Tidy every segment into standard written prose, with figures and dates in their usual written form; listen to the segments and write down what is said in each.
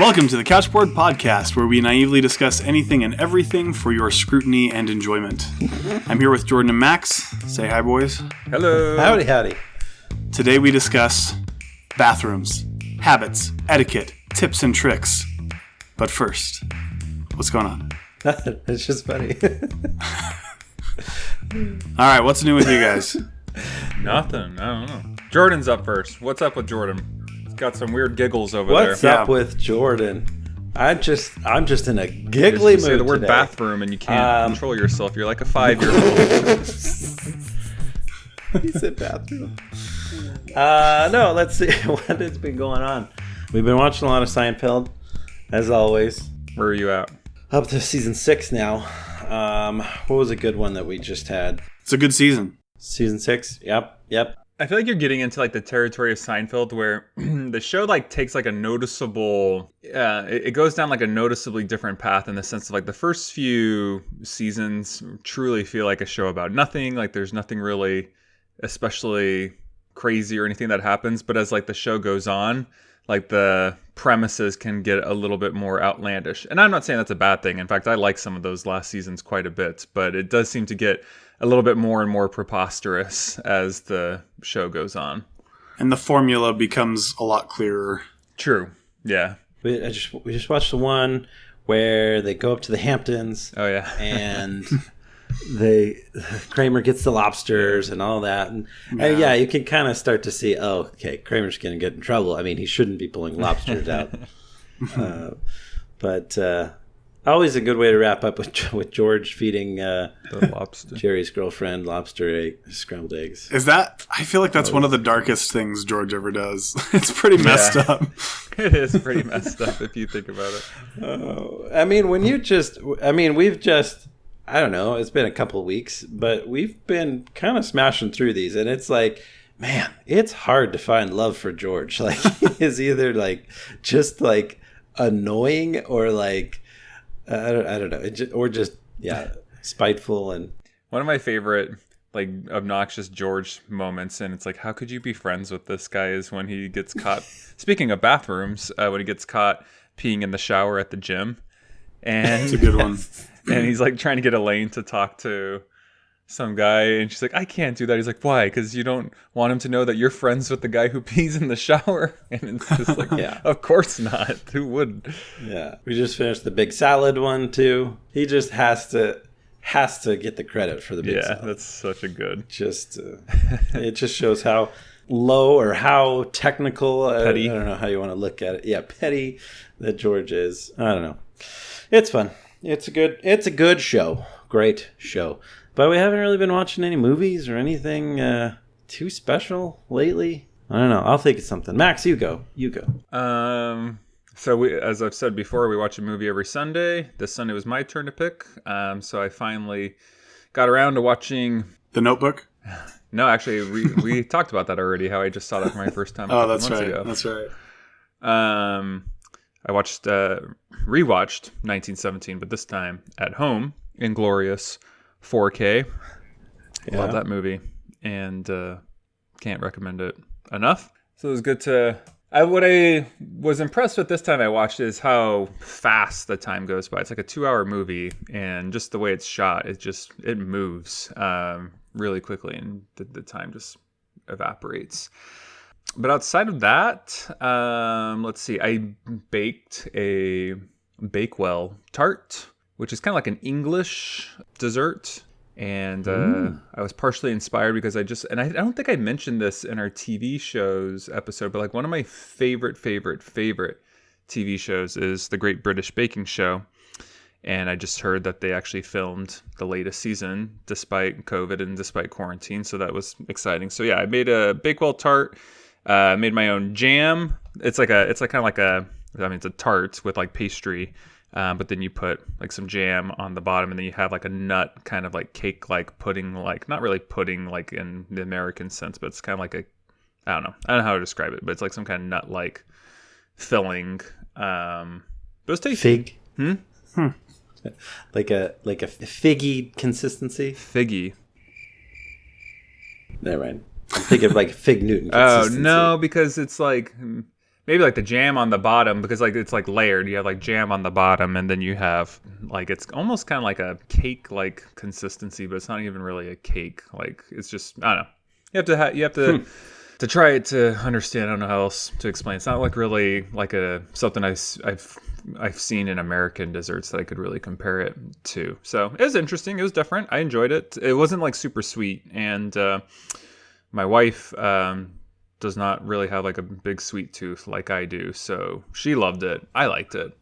Welcome to the Couchboard podcast, where we naively discuss anything and everything for your scrutiny and enjoyment. I'm here with Jordan and Max. Say hi, boys. Hello. Howdy, howdy. Today we discuss bathrooms, habits, etiquette, tips, and tricks. But first, what's going on? It's just funny. All right, what's new with you guys? Nothing. I don't know. Jordan's up first. What's up with Jordan? He's got some weird giggles over What's there. up with Jordan? I'm just in a giggly mood Say the word today. bathroom and you can't control yourself. You're like a 5-year-old. He said bathroom. No, let's see what has been going on. We've been watching a lot of Seinfeld, as always. Where are you at? Up to season 6 now. What was a good one that we just had? It's a good season. Season 6? Yep. I feel like you're getting into like the territory of Seinfeld where the show like takes like a noticeable, it goes down like a noticeably different path in the sense of like the first few seasons truly feel like a show about nothing. Like there's nothing really especially crazy or anything that happens. But as like the show goes on, like the premises can get a little bit more outlandish. And I'm not saying that's a bad thing. In fact, I like some of those last seasons quite a bit, but it does seem to get a little bit more and more preposterous as the show goes on. And the formula becomes a lot clearer. True. Yeah. We just watched the one where they go up to the Hamptons. Oh, yeah. And Kramer gets the lobsters and all that. And yeah, you can kind of start to see, oh, okay, Kramer's going to get in trouble. I mean, he shouldn't be pulling lobsters out. But always a good way to wrap up with George feeding The lobster. Jerry's girlfriend scrambled eggs. Is that? I feel like that's one of the darkest things George ever does. It's pretty messed up. It is pretty messed up if you think about it. I mean, I don't know, it's been a couple of weeks, but we've been kind of smashing through these, and it's like, man, it's hard to find love for George. Like, he's either like just like annoying or like I don't know, or just spiteful. And one of my favorite like obnoxious George moments, and it's like, how could you be friends with this guy, is when he gets caught. Speaking of bathrooms, when he gets caught peeing in the shower at the gym, and It's a good one. and he's like trying to get Elaine to talk to some guy, and she's like, I can't do that. He's like, why? Because you don't want him to know that you're friends with the guy who pees in the shower. And it's just like, of course not. Who would? yeah, we just finished the big salad one too. He just has to get the credit for the big salad. Yeah, that's such a good. It just shows how low or how technical, Petty. I don't know how you want to look at it. Yeah, petty that George is. I don't know. It's fun. It's a good show. Great show. But we haven't really been watching any movies or anything too special lately. I don't know. I'll think of something. Max, you go. So we, as I've said before, we watch a movie every Sunday. This Sunday was my turn to pick. So I finally got around to watching The Notebook? No, actually, we talked about that already. How I just saw that for my first time. Oh, that's months right. ago. That's right. I rewatched 1917, but this time at home in glorious 4K. Love that movie, and can't recommend it enough. So it was good to. What I was impressed with this time I watched is how fast the time goes by. It's like a 2-hour movie, and just the way it's shot, it moves really quickly, and the time just evaporates. But outside of that, let's see. I baked a Bakewell tart, which is kind of like an English dessert. And I was partially inspired because I don't think I mentioned this in our TV shows episode, but like one of my favorite TV shows is The Great British Baking Show. And I just heard that they actually filmed the latest season despite COVID and despite quarantine. So that was exciting. So yeah, I made a Bakewell tart. Made my own jam. It's like it's a tart with like pastry, but then you put like some jam on the bottom, and then you have like a nut kind of like cake, like pudding, like not really pudding like in the American sense, but it's kind of like I don't know how to describe it, but it's like some kind of nut like filling. But it's tasty. Fig. Like a figgy consistency. Figgy. Never mind. I'm thinking of like Fig Newton Oh, consistency. no, because it's like, maybe maybe like the jam on the bottom, because like it's like layered. You have like jam on the bottom, and then you have like it's almost kind of like a cake like consistency, but it's not even really a cake. Like it's just, I don't know. You have to try it to understand. I don't know how else to explain. It's not like really like something I've seen in American desserts that I could really compare it to. So it was interesting. It was different. I enjoyed it. It wasn't like super sweet, and my wife does not really have like a big sweet tooth like I do, so she loved it. I liked it.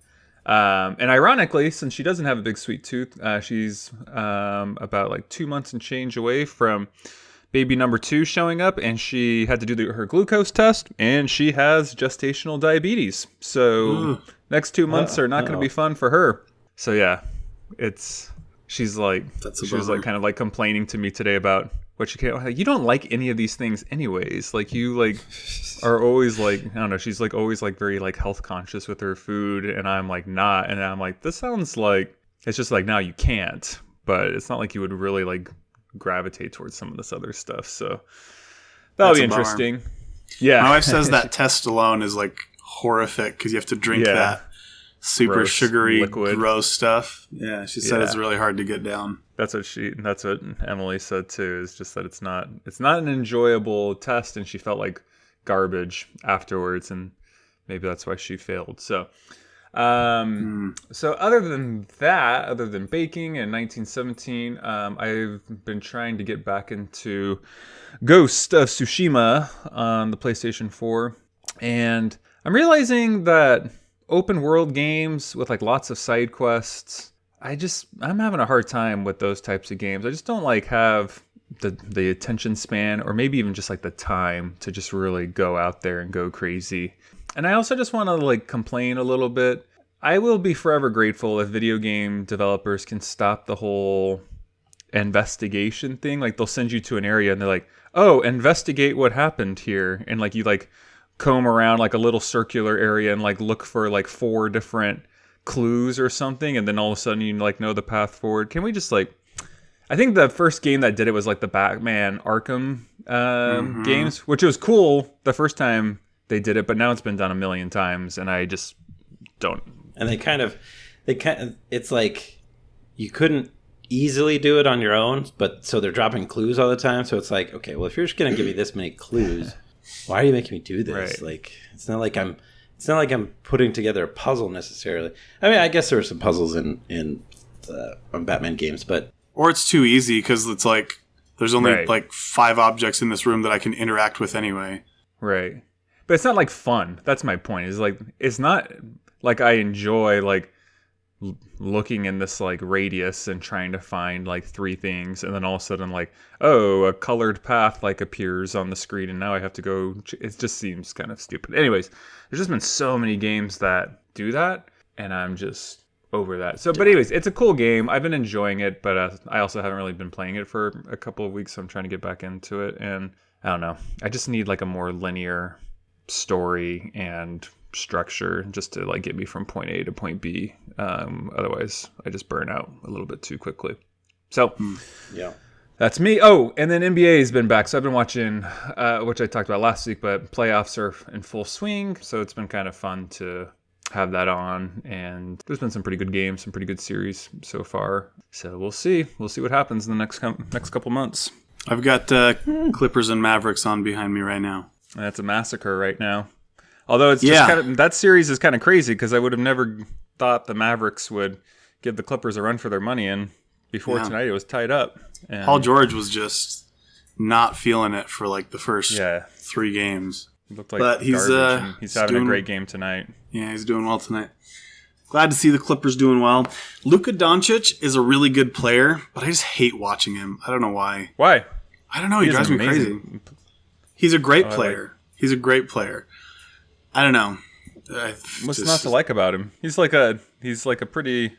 And ironically, since she doesn't have a big sweet tooth, she's about like 2 months and change away from baby number 2 showing up, and she had to do her glucose test, and she has gestational diabetes. So next 2 months are not going to be fun for her. So yeah, she's like, she was like kind of like complaining to me today about what you don't like any of these things anyways. Like you like are always like, I don't know, she's like always like very like health conscious with her food, and I'm like not. And I'm like, this sounds like, it's just like, now you can't, but it's not like you would really like gravitate towards some of this other stuff. So that'll be interesting. Yeah. My wife says that test alone is like horrific because you have to drink that super gross, sugary, liquid, gross stuff. Yeah. She said it's really hard to get down. That's what Emily said too, is just that it's not an enjoyable test, and she felt like garbage afterwards, and maybe that's why she failed. So so other than baking in 1917, I've been trying to get back into Ghost of Tsushima on the PlayStation 4, and I'm realizing that open world games with like lots of side quests, I'm having a hard time with those types of games. I just don't like have the attention span, or maybe even just like the time to just really go out there and go crazy. And I also just want to like complain a little bit. I will be forever grateful if video game developers can stop the whole investigation thing. Like they'll send you to an area and they're like, oh, investigate what happened here. And like you like comb around like a little circular area and like look for like 4 different clues or something. And then all of a sudden you like know the path forward. Can we just like, I think the first game that did it was like the Batman Arkham games, which was cool the first time they did it, but now it's been done a million times, and I just don't. And they kind of, it's like you couldn't easily do it on your own, but so they're dropping clues all the time. So it's like, okay, well, if you're just gonna give me this many clues, why are you making me do this? Right. Like, it's not like I'm putting together a puzzle necessarily. I mean, I guess there are some puzzles in Batman games, but or it's too easy because it's like there's only like 5 objects in this room that I can interact with anyway. Right. But it's not like fun. That's my point. Is like it's not like I enjoy like looking in this like radius and trying to find like 3 things, and then all of a sudden like, oh, a colored path like appears on the screen, and now I have to go. It just seems kind of stupid. Anyways, there's just been so many games that do that, and I'm just over that. So, but anyways, it's a cool game. I've been enjoying it, but I also haven't really been playing it for a couple of weeks. So I'm trying to get back into it, and I don't know. I just need like a more linear story and structure just to like get me from point A to point B. Otherwise I just burn out a little bit too quickly. So yeah, that's me. Oh, and then NBA has been back. So I've been watching, which I talked about last week, but playoffs are in full swing. So it's been kind of fun to have that on, and there's been some pretty good games, some pretty good series so far. So we'll see what happens in the next couple months. I've got Clippers and Mavericks on behind me right now. That's a massacre right now. Although it's just kind of, that series is kind of crazy because I would have never thought the Mavericks would give the Clippers a run for their money, and before tonight it was tied up. And Paul George was just not feeling it for like the first 3 games. He looked like but he's having a great game tonight. Yeah, he's doing well tonight. Glad to see the Clippers doing well. Luka Doncic is a really good player, but I just hate watching him. I don't know why. Why? I don't know. He drives me crazy. He's a great player. He's a great player. I don't know. What's not to like about him? He's like a pretty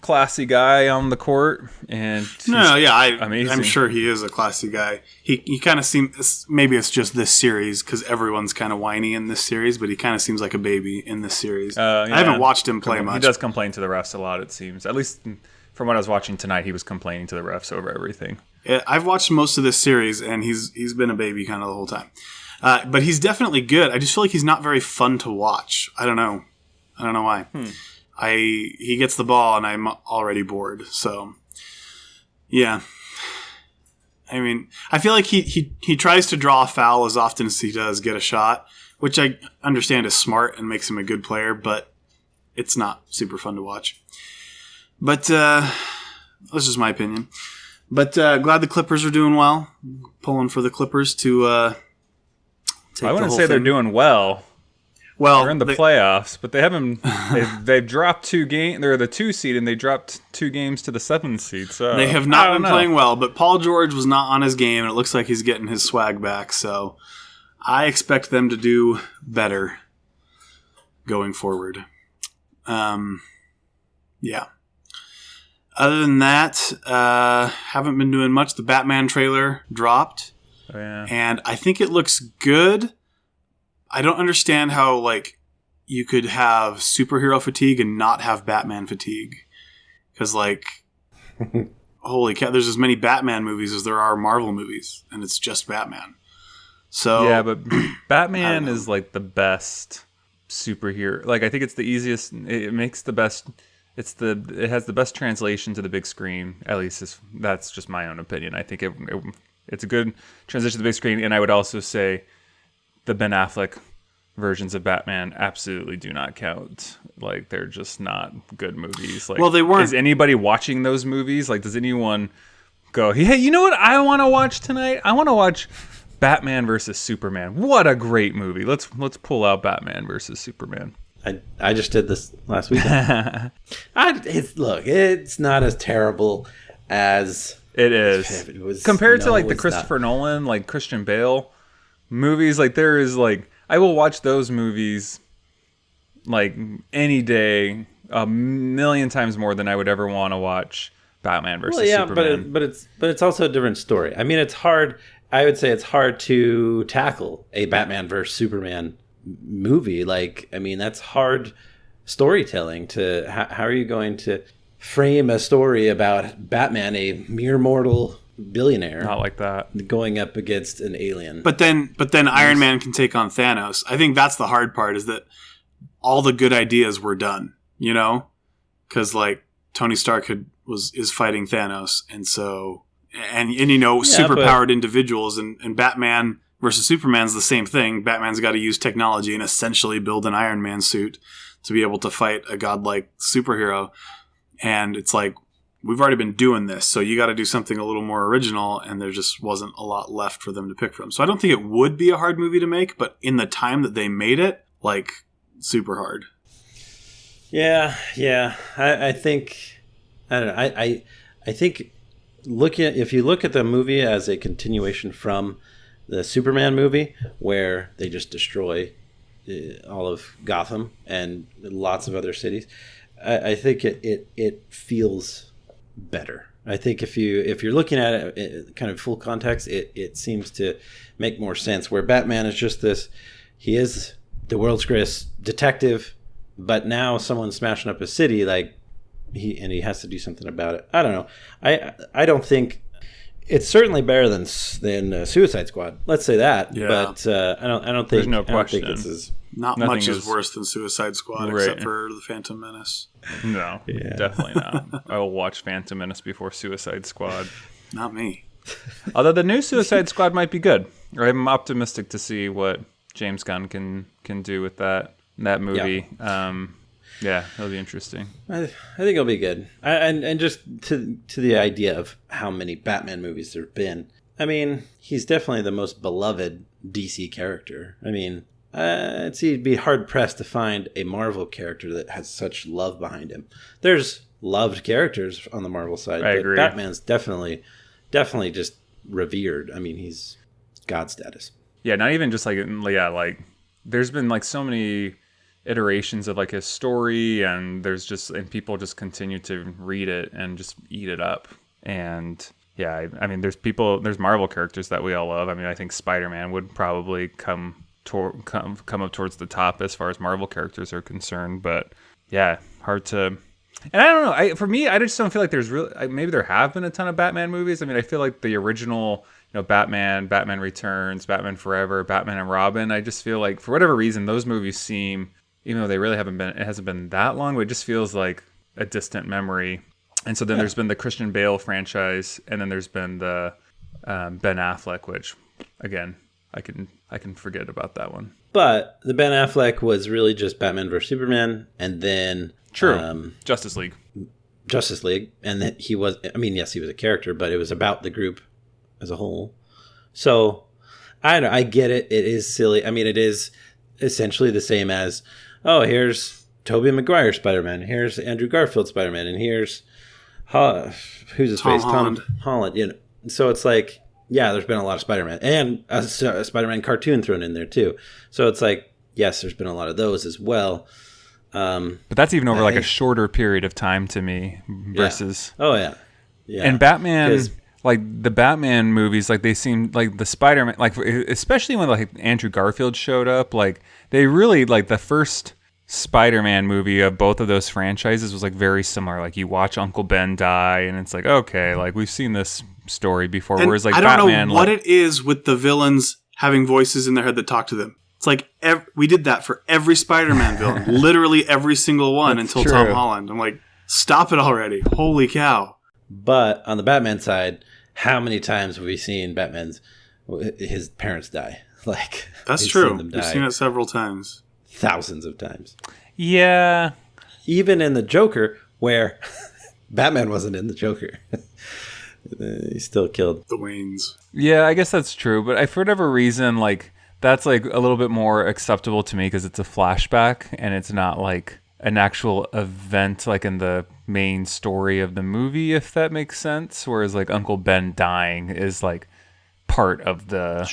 classy guy on the court, and I'm sure he is a classy guy. He kind of seems, maybe it's just this series because everyone's kind of whiny in this series, but he kind of seems like a baby in this series. I haven't watched him play much. He does complain to the refs a lot, it seems. At least from what I was watching tonight, he was complaining to the refs over everything. I've watched most of this series, and he's been a baby kind of the whole time. But he's definitely good. I just feel like he's not very fun to watch. I don't know why. He gets the ball and I'm already bored. So, yeah. I mean, I feel like he tries to draw a foul as often as he does get a shot, which I understand is smart and makes him a good player, but it's not super fun to watch. But that's just my opinion. But glad the Clippers are doing well. Pulling for the Clippers to take I wouldn't the whole say they're thing. doing well. Well, They're in the playoffs, but they haven't. They've dropped 2 games. They're the 2 seed, and they dropped 2 games to the 7th seed. So they have not been playing well. But Paul George was not on his game, and it looks like he's getting his swag back. So I expect them to do better going forward. Yeah. Other than that, haven't been doing much. The Batman trailer dropped, and I think it looks good. I don't understand how you could have superhero fatigue and not have Batman fatigue, because holy cow, there's as many Batman movies as there are Marvel movies, and it's just Batman. So yeah, but Batman is the best superhero. I think it's the easiest. It makes the best. It has the best translation to the big screen. At least that's just my own opinion. I think it's a good transition to the big screen, and I would also say the Ben Affleck versions of Batman absolutely do not count. They're just not good movies. Well, they weren't. Is anybody watching those movies? Does anyone go, hey, you know what I want to watch tonight? I want to watch Batman versus Superman. What a great movie. Let's pull out Batman versus Superman. I just did this last weekend. It's not as terrible as it is. It was, compared to the Christopher Nolan, Christian Bale movies. There is I will watch those movies any day, a million times more than I would ever want to watch Batman versus Superman. but it's also a different story. I mean, it's hard. I would say it's hard to tackle a Batman versus Superman movie. That's hard storytelling. How are you going to frame a story about Batman, a mere mortal billionaire, Not like that, going up against an alien? But then Iron Man can take on Thanos. I think that's the hard part, is that all the good ideas were done, because Tony Stark is fighting Thanos, and so superpowered individuals, and Batman versus Superman's the same thing. Batman's got to use technology and essentially build an Iron Man suit to be able to fight a godlike superhero, and it's we've already been doing this, so you got to do something a little more original, and there just wasn't a lot left for them to pick from. So I don't think it would be a hard movie to make, but in the time that they made it, super hard. Yeah. I think, I don't know. I think if you look at the movie as a continuation from the Superman movie, where they just destroy all of Gotham and lots of other cities, I think it feels better. I think if you're looking at it kind of full context, it seems to make more sense. Where Batman is just this, he is the world's greatest detective, but now someone's smashing up a city, he has to do something about it. I don't know. I don't think it's certainly better than Suicide Squad. Let's say that. Yeah. But I don't think there's no question. I don't think it's Not much is worse than Suicide Squad, except for The Phantom Menace. No, definitely not. I will watch Phantom Menace before Suicide Squad. Not me. Although the new Suicide Squad might be good. I'm optimistic to see what James Gunn can do with that movie. Yeah, it'll be interesting. I think it'll be good. And just to the idea of how many Batman movies there have been. I mean, he's definitely the most beloved DC character. I mean, it'd be hard pressed to find a Marvel character that has such love behind him. There's loved characters on the Marvel side, I but agree. Batman's definitely just revered. I mean, he's God status. Yeah, not even just there's been so many iterations of his story, and and people just continue to read it and just eat it up. And yeah, I mean, there's Marvel characters that we all love. I mean, I think Spider-Man would probably come up towards the top as far as Marvel characters are concerned. But yeah, hard to. And I don't know. For me, I just don't feel like there's really. Maybe there have been a ton of Batman movies. I mean, I feel like the original Batman, Batman Returns, Batman Forever, Batman and Robin. I just feel like for whatever reason, those movies seem, even though they really it hasn't been that long, but it just feels like a distant memory. And so then there's been the Christian Bale franchise, and then there's been the Ben Affleck, which again, I can forget about that one. But the Ben Affleck was really just Batman vs Superman, and then Justice League, and then he was. I mean, yes, he was a character, but it was about the group as a whole. So I get it. It is silly. I mean, it is essentially the same as, oh, here's Tobey Maguire Spider-Man, here's Andrew Garfield Spider-Man, and here's who's his face? Holland. Tom Holland. So it's like, yeah, there's been a lot of Spider-Man, and a Spider-Man cartoon thrown in there too. So it's like, yes, there's been a lot of those as well. But that's even over like a shorter period of time to me versus. Yeah. Oh yeah. And Batman, like the Batman movies, like they seem like the Spider-Man, like especially when like Andrew Garfield showed up, like they really like the first Spider-Man movie of both of those franchises was like very similar. Like you watch Uncle Ben die, and it's like, okay, like we've seen this story before. And whereas like I don't Batman, know what it is with the villains having voices in their head that talk to them. It's like we did that for every Spider-Man villain, literally every single one until true. Tom Holland. I'm like, stop it already! Holy cow! But on the Batman side, how many times have we seen his parents die? Like That's true. We've seen it several times. Thousands of times. yeah, Even in the Joker, where Batman wasn't in the Joker. He still killed The Waynes. yeah, I guess that's true. But for whatever reason, like that's like a little bit more acceptable to me because it's a flashback and it's not like an actual event like in the main story of the movie, if that makes sense. Whereas like Uncle Ben dying is like part of the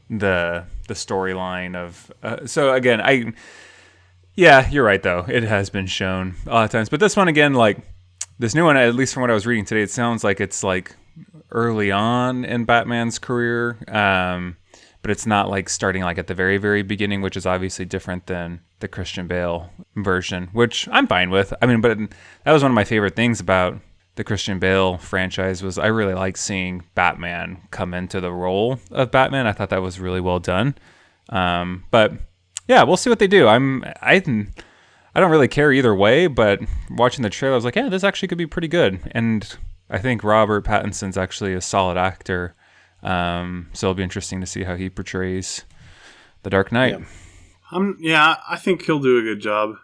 the storyline of so again, you're right though, it has been shown a lot of times, but this one again, like this new one, at least from what I was reading today, it sounds like it's like early on in Batman's career, but it's not like starting like at the very, very beginning, which is obviously different than the Christian Bale version, which I'm fine with. I mean, but that was one of my favorite things about the Christian Bale franchise was I really like seeing Batman come into the role of Batman. I thought that was really well done. But yeah, we'll see what they do. I don't really care either way, but watching the trailer, I was like, yeah, this actually could be pretty good. And I think Robert Pattinson's actually a solid actor. So it'll be interesting to see how he portrays the Dark Knight. Yeah. I think he'll do a good job.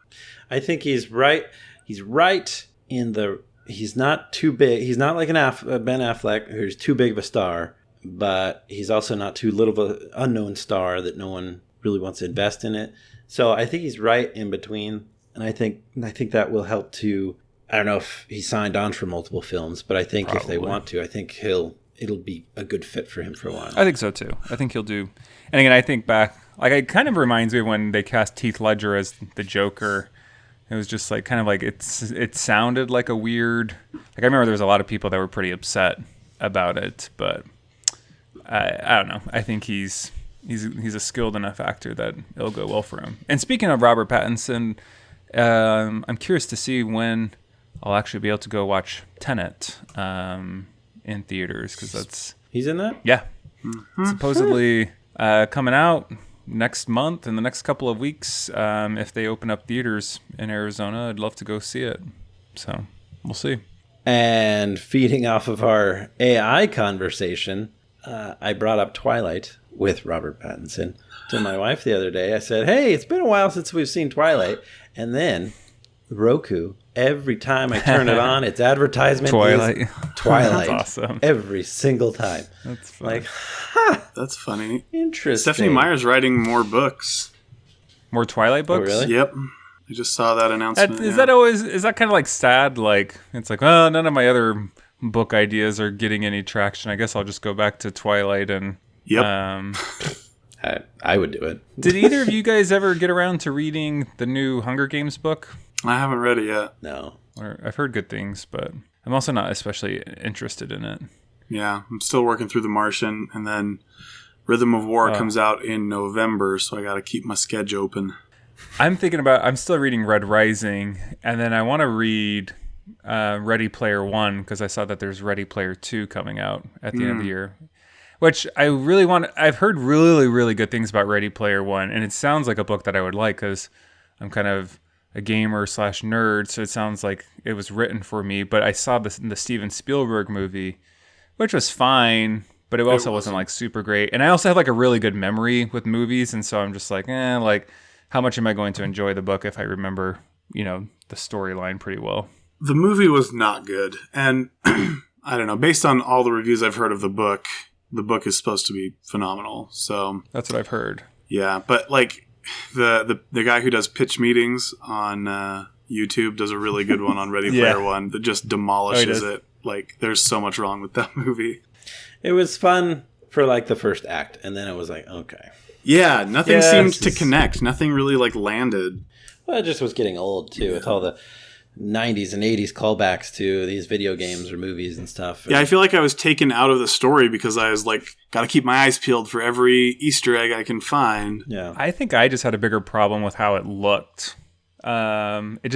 I think he's right. He's right in the. He's not too big. He's not like Ben Affleck, who's too big of a star, but he's also not too little of an unknown star that no one really wants to invest in it. So I think he's right in between, and I think that will help to. I don't know if he signed on for multiple films, but I think Probably. If they want to, I think it'll be a good fit for him for a while. I think so too. I think he'll do. And again, I think back, like it kind of reminds me of when they cast Heath Ledger as the Joker. It was just like kind of like it sounded like a weird. Like I remember there was a lot of people that were pretty upset about it, but I don't know. I think he's a skilled enough actor that it'll go well for him. And speaking of Robert Pattinson, I'm curious to see when I'll actually be able to go watch Tenet in theaters because he's in that. Yeah, supposedly coming out next month in the next couple of weeks. If they open up theaters in Arizona, I'd love to go see it. So we'll see. And feeding off of our AI conversation, I brought up Twilight with Robert Pattinson to my wife the other day. I said, hey, it's been a while since we've seen Twilight. And then Roku, every time I turn it on, its advertisement Twilight. is Twilight. That's awesome. Every single time. That's funny. Like, ha! That's funny. Interesting. Stephanie Meyer's writing more books. More Twilight books? Oh, really? Yep. I just saw that announcement. Is that kind of like sad? Like, it's like, oh, none of my other book ideas are getting any traction. I guess I'll just go back to Twilight and... Yep. I would do it. Did either of you guys ever get around to reading the new Hunger Games book? I haven't read it yet. No. I've heard good things, but I'm also not especially interested in it. Yeah, I'm still working through The Martian, and then Rhythm of War comes out in November, so I got to keep my schedule open. I'm still reading Red Rising, and then I want to read Ready Player One because I saw that there's Ready Player Two coming out at the end of the year. which I really want. I've heard really, really good things about Ready Player One, and it sounds like a book that I would like because I'm kind of a gamer / nerd, so it sounds like it was written for me. But I saw the Steven Spielberg movie, which was fine, but it also wasn't like super great. And I also have like a really good memory with movies, and so I'm just like, like how much am I going to enjoy the book if I remember, the storyline pretty well? The movie was not good, and I don't know. Based on all the reviews I've heard of the book is supposed to be phenomenal. So that's what I've heard. Yeah, but like the guy who does pitch meetings on YouTube does a really good one on Ready Player One that just demolishes it. Like, there's so much wrong with that movie. It was fun for like the first act, and then it was like, okay. Yeah, nothing seemed to connect. Nothing really like landed. Well, it just was getting old too, with all the 90s and 80s callbacks to these video games or movies and stuff. Yeah, I feel like I was taken out of the story because I was like, got to keep my eyes peeled for every Easter egg I can find. Yeah, I think I just had a bigger problem with how it looked. It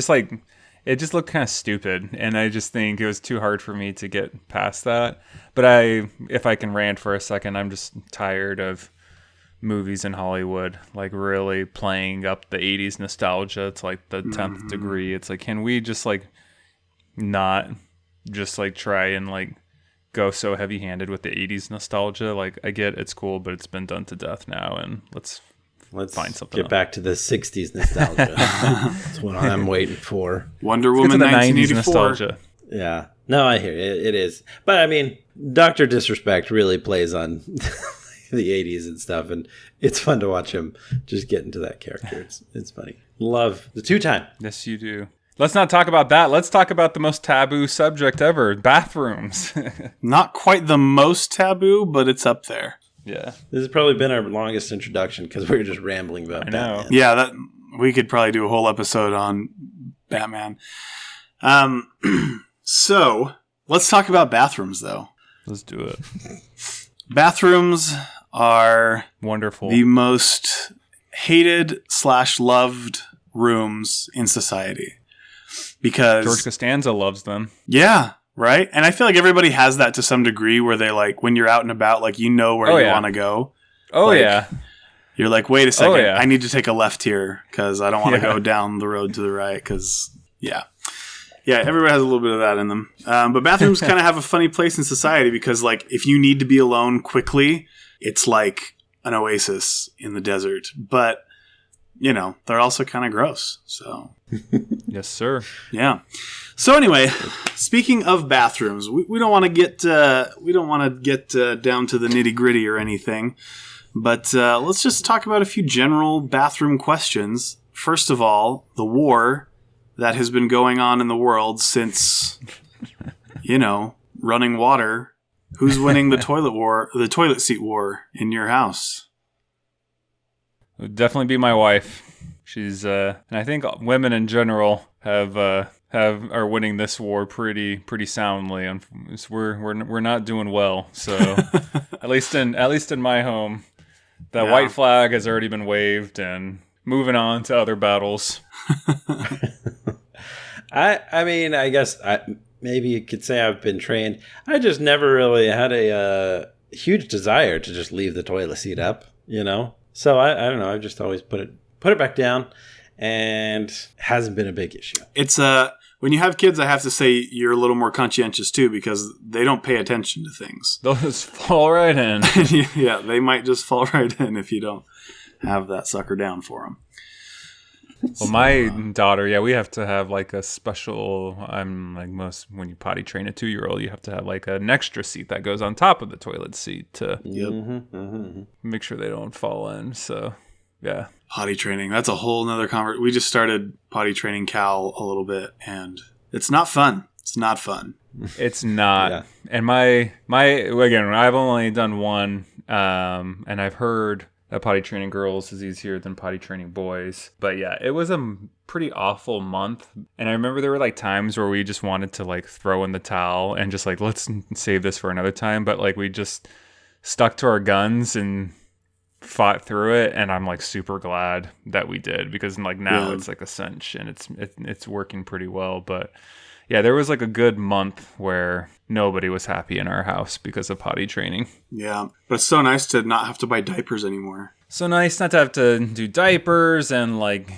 just looked kind of stupid, and I just think it was too hard for me to get past that. But if I can rant for a second, I'm just tired of movies in Hollywood like really playing up the 80s nostalgia to like the 10th degree. It's like, can we just like not just like try and like go so heavy-handed with the 80s nostalgia? Like, I get it's cool, but it's been done to death now, and let's find something get back to the 60s nostalgia. That's what I'm waiting for. Wonder Woman 1984. nostalgia. Yeah, no, I hear it. It is, but I mean, Dr. Disrespect really plays on the 80s and stuff, and it's fun to watch him just get into that character. It's funny. Love the two-time. Yes, you do. Let's not talk about that. Let's talk about the most taboo subject ever, bathrooms. Not quite the most taboo, but it's up there. Yeah. This has probably been our longest introduction because we were just rambling about Batman. Yeah, that we could probably do a whole episode on Batman. So let's talk about bathrooms, though. Let's do it. Bathrooms are wonderful. The most hated / loved rooms in society. Because George Costanza loves them. Yeah, right? And I feel like everybody has that to some degree where they like, when you're out and about, like, you know where you want to go. Oh, like, yeah. You're like, wait a second, I need to take a left here because I don't want to go down the road to the right because, Yeah, everybody has a little bit of that in them. But bathrooms kind of have a funny place in society because, like, if you need to be alone quickly, it's like an oasis in the desert. But, they're also kind of gross. So, yes, sir. Yeah. So anyway, speaking of bathrooms, we don't want to get down to the nitty gritty or anything, but let's just talk about a few general bathroom questions. First of all, the war that has been going on in the world since, running water. Who's winning the toilet seat war in your house? It would definitely be my wife. She's and I think women in general are winning this war pretty soundly. And we're not doing well. So at least in my home, the white flag has already been waved and moving on to other battles. I mean, I guess maybe you could say I've been trained. I just never really had a huge desire to just leave the toilet seat up, So I don't know. I've just always put it back down, and hasn't been a big issue. It's when you have kids, I have to say you're a little more conscientious too because they don't pay attention to things. They'll just fall right in. Yeah, they might just fall right in if you don't have that sucker down for them. Well, my daughter, we have to have like a special. I'm like most when you potty train a 2-year-old, you have to have like an extra seat that goes on top of the toilet seat to make sure they don't fall in. So, yeah. Potty training. That's a whole nother conversation. We just started potty training Cal a little bit, and it's not fun. It's not fun. It's not. Yeah. And my again, I've only done one, and I've heard that potty training girls is easier than potty training boys. But yeah, it was a pretty awful month. And I remember there were like times where we just wanted to like throw in the towel and just like, let's save this for another time. But like we just stuck to our guns and fought through it. And I'm like super glad that we did because like now it's like a cinch and it's working pretty well. But Yeah, there was like a good month where nobody was happy in our house because of potty training. Yeah, but it's so nice to not have to buy diapers anymore. So nice not to have to do diapers and like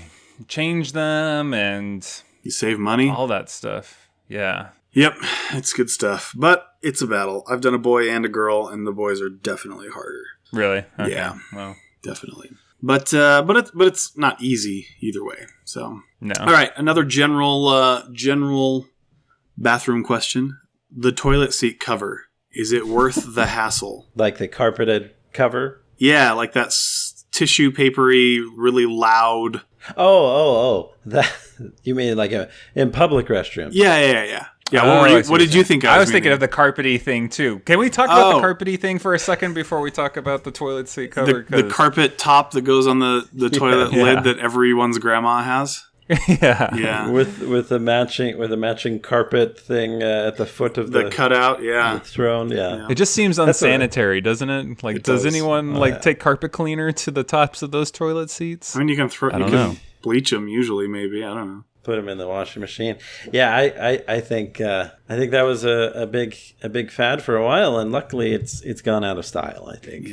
change them and You save money. all that stuff. Yeah. Yep, it's good stuff. But it's a battle. I've done a boy and a girl, and the boys are definitely harder. Really? Okay. Yeah. Well, Definitely. But it's not easy either way. So no. All right, another general bathroom question. The toilet seat cover, is it worth the hassle? Like the carpeted cover? Yeah, like that tissue papery, really loud. Oh. That you mean like in public restrooms? Yeah. Yeah, Oh, what did you think I was meaning? thinking of the carpety thing too. Can we talk about the carpety thing for a second before we talk about the toilet seat cover? The carpet top that goes on the toilet lid that everyone's grandma has? Yeah. With the matching carpet thing at the foot of the cutout, the throne, yeah. It just seems unsanitary, doesn't it? Like, does anyone take carpet cleaner to the tops of those toilet seats? I mean, you can bleach them usually, maybe. I don't know. Put them in the washing machine. Yeah, I think that was a big fad for a while, and luckily it's gone out of style. I think,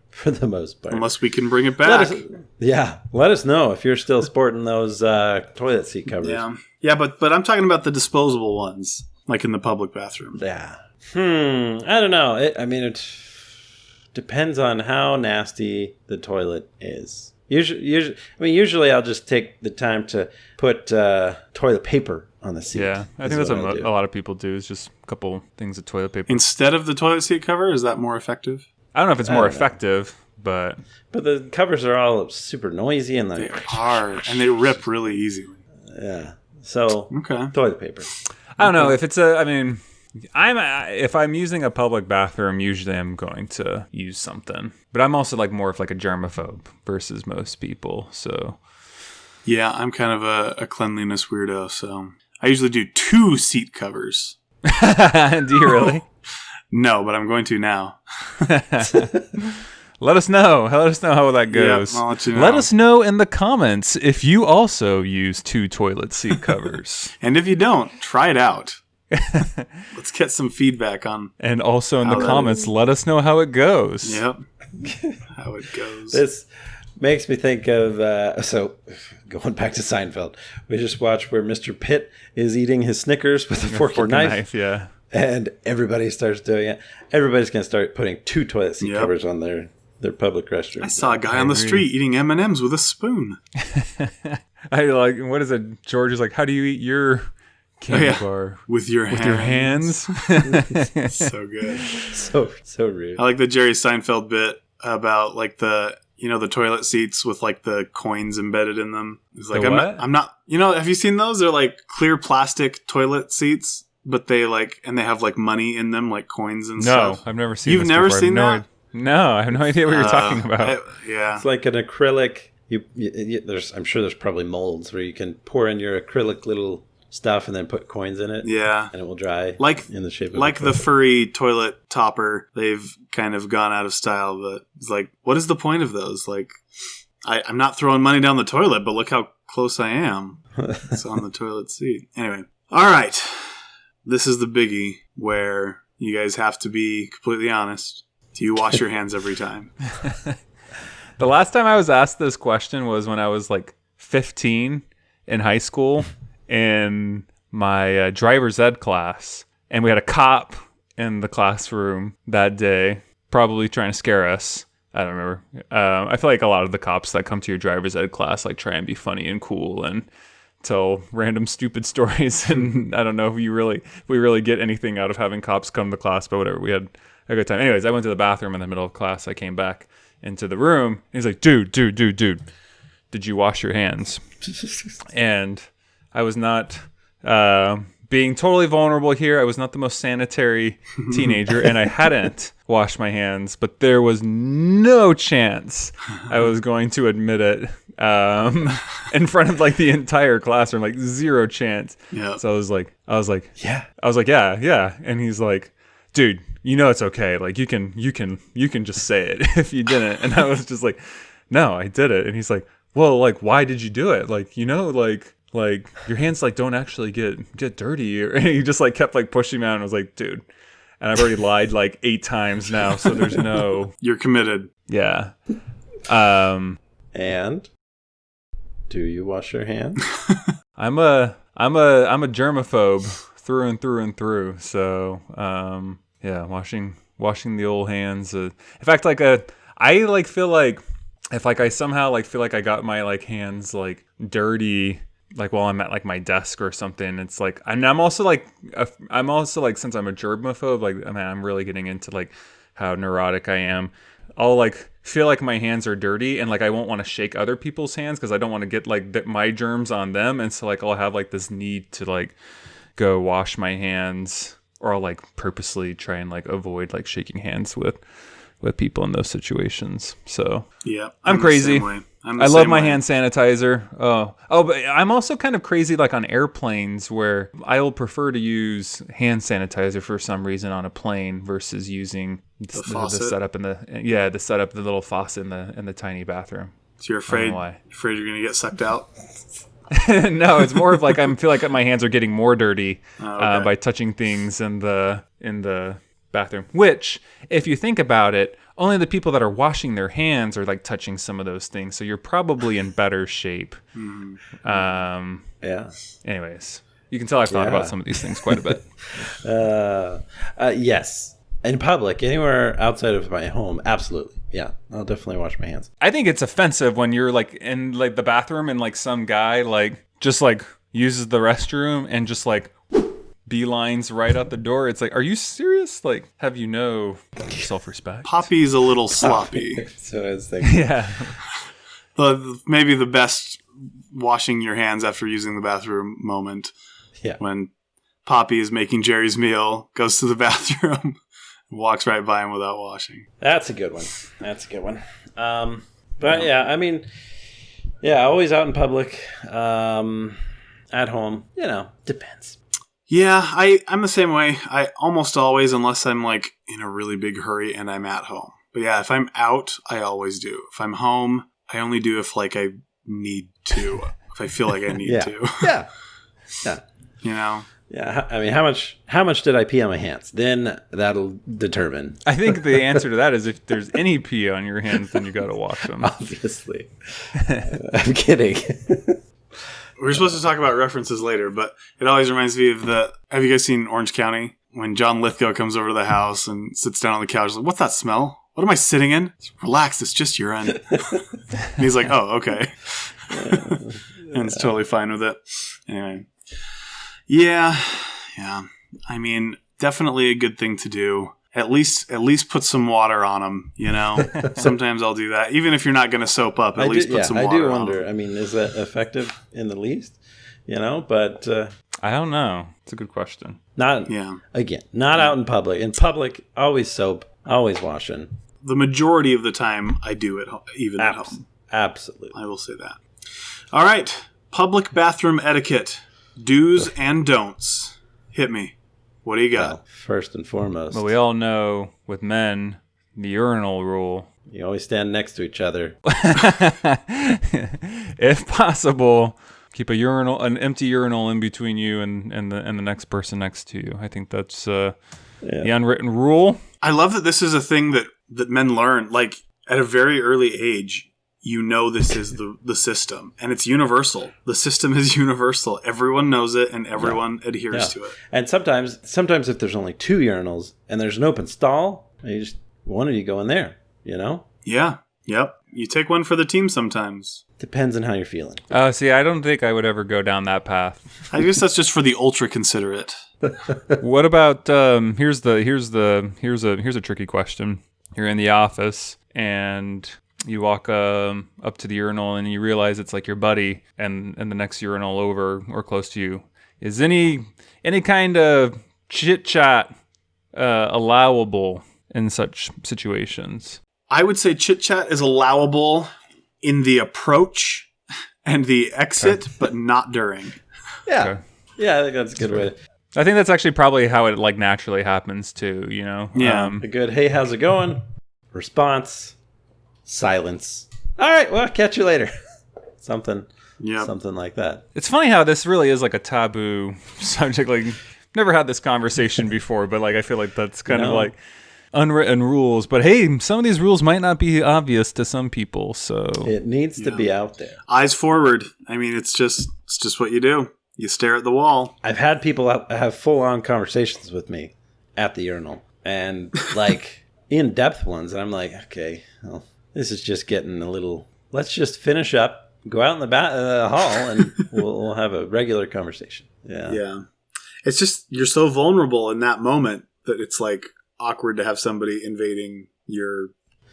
for the most part. Unless we can bring it back. Let us know if you're still sporting those toilet seat covers. Yeah, but I'm talking about the disposable ones, like in the public bathroom. Yeah. I don't know. It depends on how nasty the toilet is. Usually I'll just take the time to put toilet paper on the seat. Yeah, I think that's what a lot of people do, is just a couple things of toilet paper. Instead of the toilet seat cover, is that more effective? I don't know if it's more effective, but the covers are all super noisy and they are, and they rip really easily. Yeah. So, toilet paper. I don't know if it's if I'm using a public bathroom, usually I'm going to use something. But I'm also like more of like a germaphobe versus most people. So yeah, I'm kind of a cleanliness weirdo. So I usually do 2 seat covers. Do you really? No, but I'm going to now. Let us know. Let us know how that goes. Yeah, I'll let you know. Let us know in the comments if you also use 2 toilet seat covers. And if you don't, try it out. Let's get some feedback on. And also in the comments, let us know how it goes. Yep. How it goes. This makes me think of so going back to Seinfeld. We just watched where Mr. Pitt is eating his Snickers with a fork and knife. Yeah. And everybody starts doing it. Everybody's going to start putting 2 toilet seat covers on their public restroom. I saw a guy on the street eating M&Ms with a spoon. What is it? George is like, how do you eat your candy bar? With your hands. So good. So rude. I like the Jerry Seinfeld bit about like the toilet seats with like the coins embedded in them. It's like, I'm not, have you seen those? They're like clear plastic toilet seats, but they have like money in them, like coins and stuff. No, I've never seen You've never seen that? No, I have no idea what you're talking about. It's like an acrylic. I'm sure there's probably molds where you can pour in your acrylic little stuff and then put coins in it. Yeah. And it will dry in the shape of like the furry toilet topper. They've kind of gone out of style, but it's like, what is the point of those? Like, I'm not throwing money down the toilet, but look how close I am. It's on the toilet seat. Anyway. All right. This is the biggie where you guys have to be completely honest. Do you wash your hands every time? The last time I was asked this question was when I was like 15 in high school in my driver's ed class. And we had a cop in the classroom that day, probably trying to scare us. I don't remember. I feel like a lot of the cops that come to your driver's ed class like try and be funny and cool and tell random stupid stories. And I don't know if we really get anything out of having cops come to class, but whatever. We had a good time. Anyways, I went to the bathroom in the middle of class. I came back into the room. He's like, dude, did you wash your hands? And I was not being totally vulnerable here. I was not the most sanitary teenager, and I hadn't washed my hands, but there was no chance I was going to admit it in front of like the entire classroom, like zero chance. Yeah. So I was like, yeah. And he's like, dude, it's okay. Like you can just say it if you didn't. And I was just like, no, I did it. And he's like, well, like, why did you do it? Like, like like your hands like don't actually get dirty, and he just like kept like pushing me out, and I was like, dude, and I've already lied like 8 times now, so there's no. You're committed. Yeah. And do you wash your hands? I'm a germaphobe through and through and through. So yeah, washing the old hands. In fact, like I like feel like if like I somehow like feel like I got my like hands like dirty like while I'm at like my desk or something, it's like, and I'm also like since I'm a germaphobe, like I mean, I'm really getting into like how neurotic I am. I'll like feel like my hands are dirty, and like I won't want to shake other people's hands because I don't want to get like my germs on them, and so like I'll have like this need to like go wash my hands, or I'll like purposely try and like avoid like shaking hands with people in those situations. So yeah, I'm crazy. I love my hand sanitizer. But I'm also kind of crazy like on airplanes where I'll prefer to use hand sanitizer for some reason on a plane versus using the setup the little faucet in the tiny bathroom. So you're afraid you're gonna get sucked out? No, it's more of like I feel like my hands are getting more dirty by touching things in the bathroom. Which, if you think about it, only the people that are washing their hands are like touching some of those things. So you're probably in better shape. Yeah. Anyways, you can tell I've thought about some of these things quite a bit. Yes. In public, anywhere outside of my home, absolutely. Yeah, I'll definitely wash my hands. I think it's offensive when you're like in like the bathroom and like some guy like just like uses the restroom and just like beelines right out the door. It's like, are you serious? Like, have you no self-respect? Poppy's a little sloppy. So I was thinking. Yeah. Maybe the best washing your hands after using the bathroom moment. Yeah. When Poppy is making Jerry's meal, goes to the bathroom, walks right by him without washing. That's a good one. But yeah, I mean, yeah, always out in public, at home, depends. Yeah, I'm the same way. I almost always, unless I'm like in a really big hurry and I'm at home. But yeah, if I'm out, I always do. If I'm home, I only do if like I need to. If I feel like I need to. Yeah. Yeah. I mean, how much did I pee on my hands? Then that'll determine. I think the answer to that is if there's any pee on your hands, then you got to wash them. Obviously. I'm kidding. We're supposed to talk about references later, but it always reminds me of have you guys seen Orange County? When John Lithgow comes over to the house and sits down on the couch, like, what's that smell? What am I sitting in? Relax, it's just urine. And he's like, oh, okay. And it's totally fine with it. Anyway. Yeah. I mean, definitely a good thing to do. At least put some water on them, Sometimes I'll do that. Even if you're not going to soap up, at least put some water on them. I do wonder. I mean, is that effective in the least? But... I don't know. It's a good question. Not out in public. In public, always soap, always washing. The majority of the time, I do it even at home. Absolutely. I will say that. All right. Public bathroom etiquette. Do's and don'ts. Hit me. What do you got? Well, first and foremost. Well, we all know with men, the urinal rule. You always stand next to each other. If possible, keep an empty urinal in between you and the next person next to you. I think that's the unwritten rule. I love that this is a thing that men learn. Like at a very early age, this is the system, and it's universal. The system is universal. Everyone knows it, and everyone adheres to it. And sometimes if there's only 2 urinals and there's an open stall, one of you go in there. Yeah. Yep. You take one for the team sometimes. Depends on how you're feeling. See, I don't think I would ever go down that path. I guess that's just for the ultra considerate. What about here's a tricky question. You're in the office and you walk up to the urinal and you realize it's like your buddy and the next urinal over or close to you. Is any kind of chit chat allowable in such situations? I would say chit chat is allowable in the approach and the exit, but not during. Yeah. Okay. Yeah, I think that's a good way. I think that's actually probably how it like naturally happens too, Yeah. A good, hey, how's it going? Response. Silence. All right, well, catch you later. something like that. It's funny how this really is like a taboo subject. Like, never had this conversation before, but like I feel like that's kind of like unwritten rules. But hey, some of these rules might not be obvious to some people, so it needs to be out there. Eyes forward. I mean, it's just what you do. You stare at the wall. I've had people have full-on conversations with me at the urinal, and like in-depth ones, and I'm like, okay, well, this is just getting a little. Let's just finish up, go out in the hall, and we'll have a regular conversation. Yeah. It's just you're so vulnerable in that moment that it's like awkward to have somebody invading your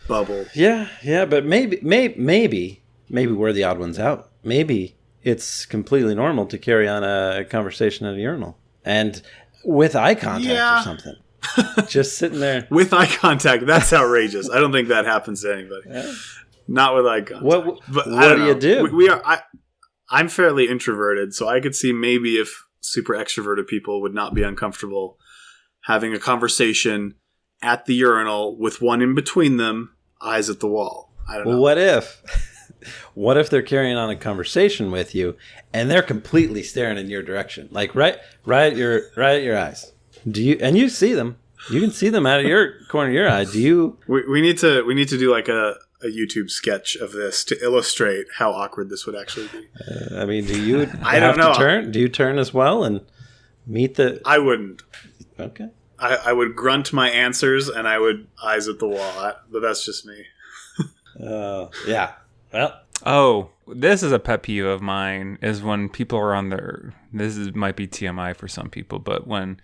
bubble. Yeah, but maybe we're the odd ones out. Maybe it's completely normal to carry on a conversation at a urinal and with eye contact or something. Just sitting there with eye contact. That's outrageous. I don't think that happens to anybody. Yeah. Not with eye contact. What do you do? I'm fairly introverted, so I could see maybe if super extroverted people would not be uncomfortable having a conversation at the urinal with one in between them, eyes at the wall. I don't know. What if they're carrying on a conversation with you and they're completely staring in your direction, like right at your eyes? You see them? You can see them out of your corner of your eye. Do you? We need to do like a YouTube sketch of this to illustrate how awkward this would actually be. I mean, do you? I don't know. Do you turn as well and meet the? I wouldn't. Okay. I would grunt my answers and I would eyes at the wall, but that's just me. Yeah. Well. Oh, this is a pet peeve of mine. Is when people are on might be TMI for some people, but when.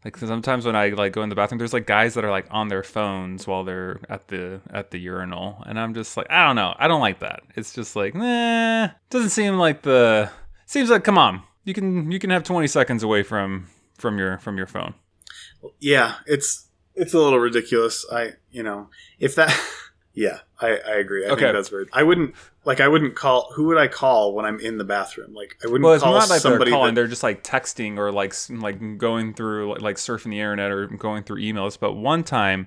Like sometimes when I like go in the bathroom, there's like guys that are like on their phones while they're at the urinal, and I'm just like, I don't know, I don't like that. It's just like, doesn't seem like seems like, come on, you can have 20 seconds away from your phone. Yeah, it's a little ridiculous. If that. Yeah, I agree. I think that's weird. I wouldn't call. Who would I call when I'm in the bathroom? Like, I wouldn't call not like somebody. They're calling. They're just like texting or like going through like surfing the internet or going through emails. But one time,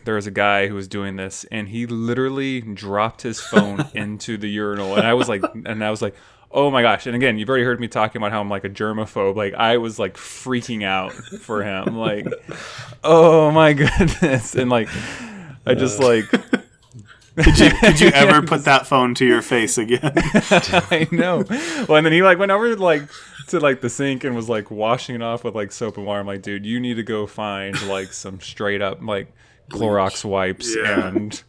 there was a guy who was doing this, and he literally dropped his phone into the urinal, and I was like, oh my gosh! And again, you've already heard me talking about how I'm like a germaphobe. Like, I was like freaking out for him. Like, oh my goodness! And like, I just like. Did you ever put that phone to your face again? I know. Well, and then he like went over like to like the sink and was like washing it off with like soap and water. I'm like, dude, you need to go find like some straight up like Clorox wipes and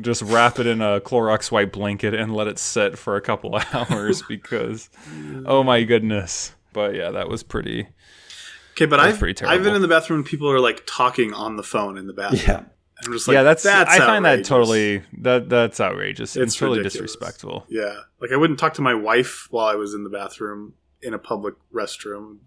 just wrap it in a Clorox wipe blanket and let it sit for a couple of hours because, oh my goodness. But yeah, that was pretty. Okay, but I've been in the bathroom and people are like talking on the phone in the bathroom. Yeah. I'm just like, that's I outrageous. find that totally that's outrageous. It's totally ridiculous. Disrespectful. Yeah, like I wouldn't talk to my wife while I was in the bathroom in a public restroom.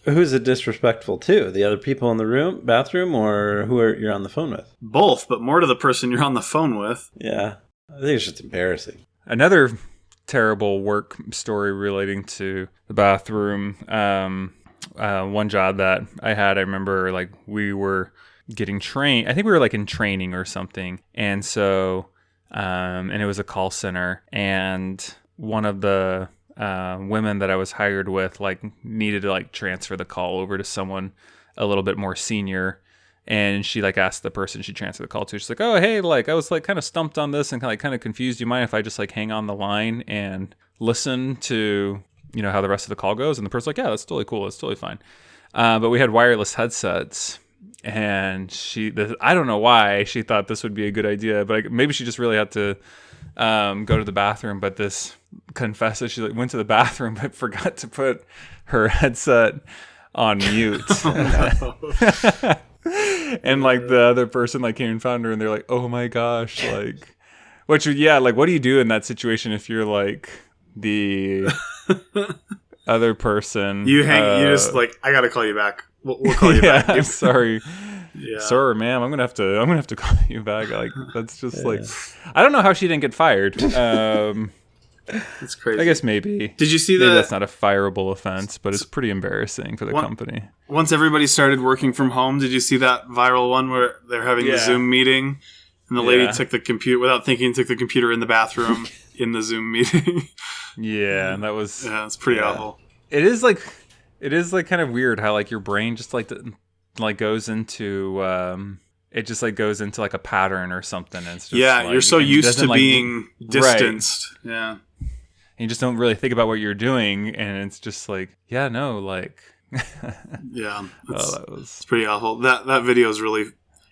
Who's it disrespectful to? The other people in the bathroom, or you're on the phone with? Both, but more to the person you're on the phone with. Yeah, I think it's just embarrassing. Another terrible work story relating to the bathroom. One job that I had, I remember like we were getting trained. I think we were like in training or something. And so, and it was a call center, and one of the women that I was hired with like needed to like transfer the call over to someone a little bit more senior. And she like asked the person she transferred the call to, she's like, oh, hey, like I was like kind of stumped on this and kind of confused. Do you mind if I just like hang on the line and listen to, how the rest of the call goes? And the person's like, yeah, that's totally cool. That's totally fine. But we had wireless headsets. And I don't know why she thought this would be a good idea, but maybe she just really had to go to the bathroom. But this confesses she went to the bathroom but forgot to put her headset on mute. And like the other person like came and found her, and they're like, "Oh my gosh!" Like, what do you do in that situation if you're like the other person? You just like, I gotta call you back. We'll call you back. I'm sorry. Yeah. Sir, ma'am, I'm gonna have to call you back. Like, that's just like, I don't know how she didn't get fired. It's crazy. I guess maybe. Did you see maybe that's not a fireable offense, but it's pretty embarrassing for the company. Once everybody started working from home, did you see that viral one where they're having the Zoom meeting and the lady took the computer without thinking, took the computer in the bathroom in the Zoom meeting? Yeah, and that was. Yeah, it's pretty awful. It is like kind of weird how like your brain just like goes into it just like goes into like a pattern or something. And it's just like, you're so used to like, being distanced. Right. Yeah. And you just don't really think about what you're doing, and it's just like, yeah, no, like yeah. It's pretty awful. That video is really,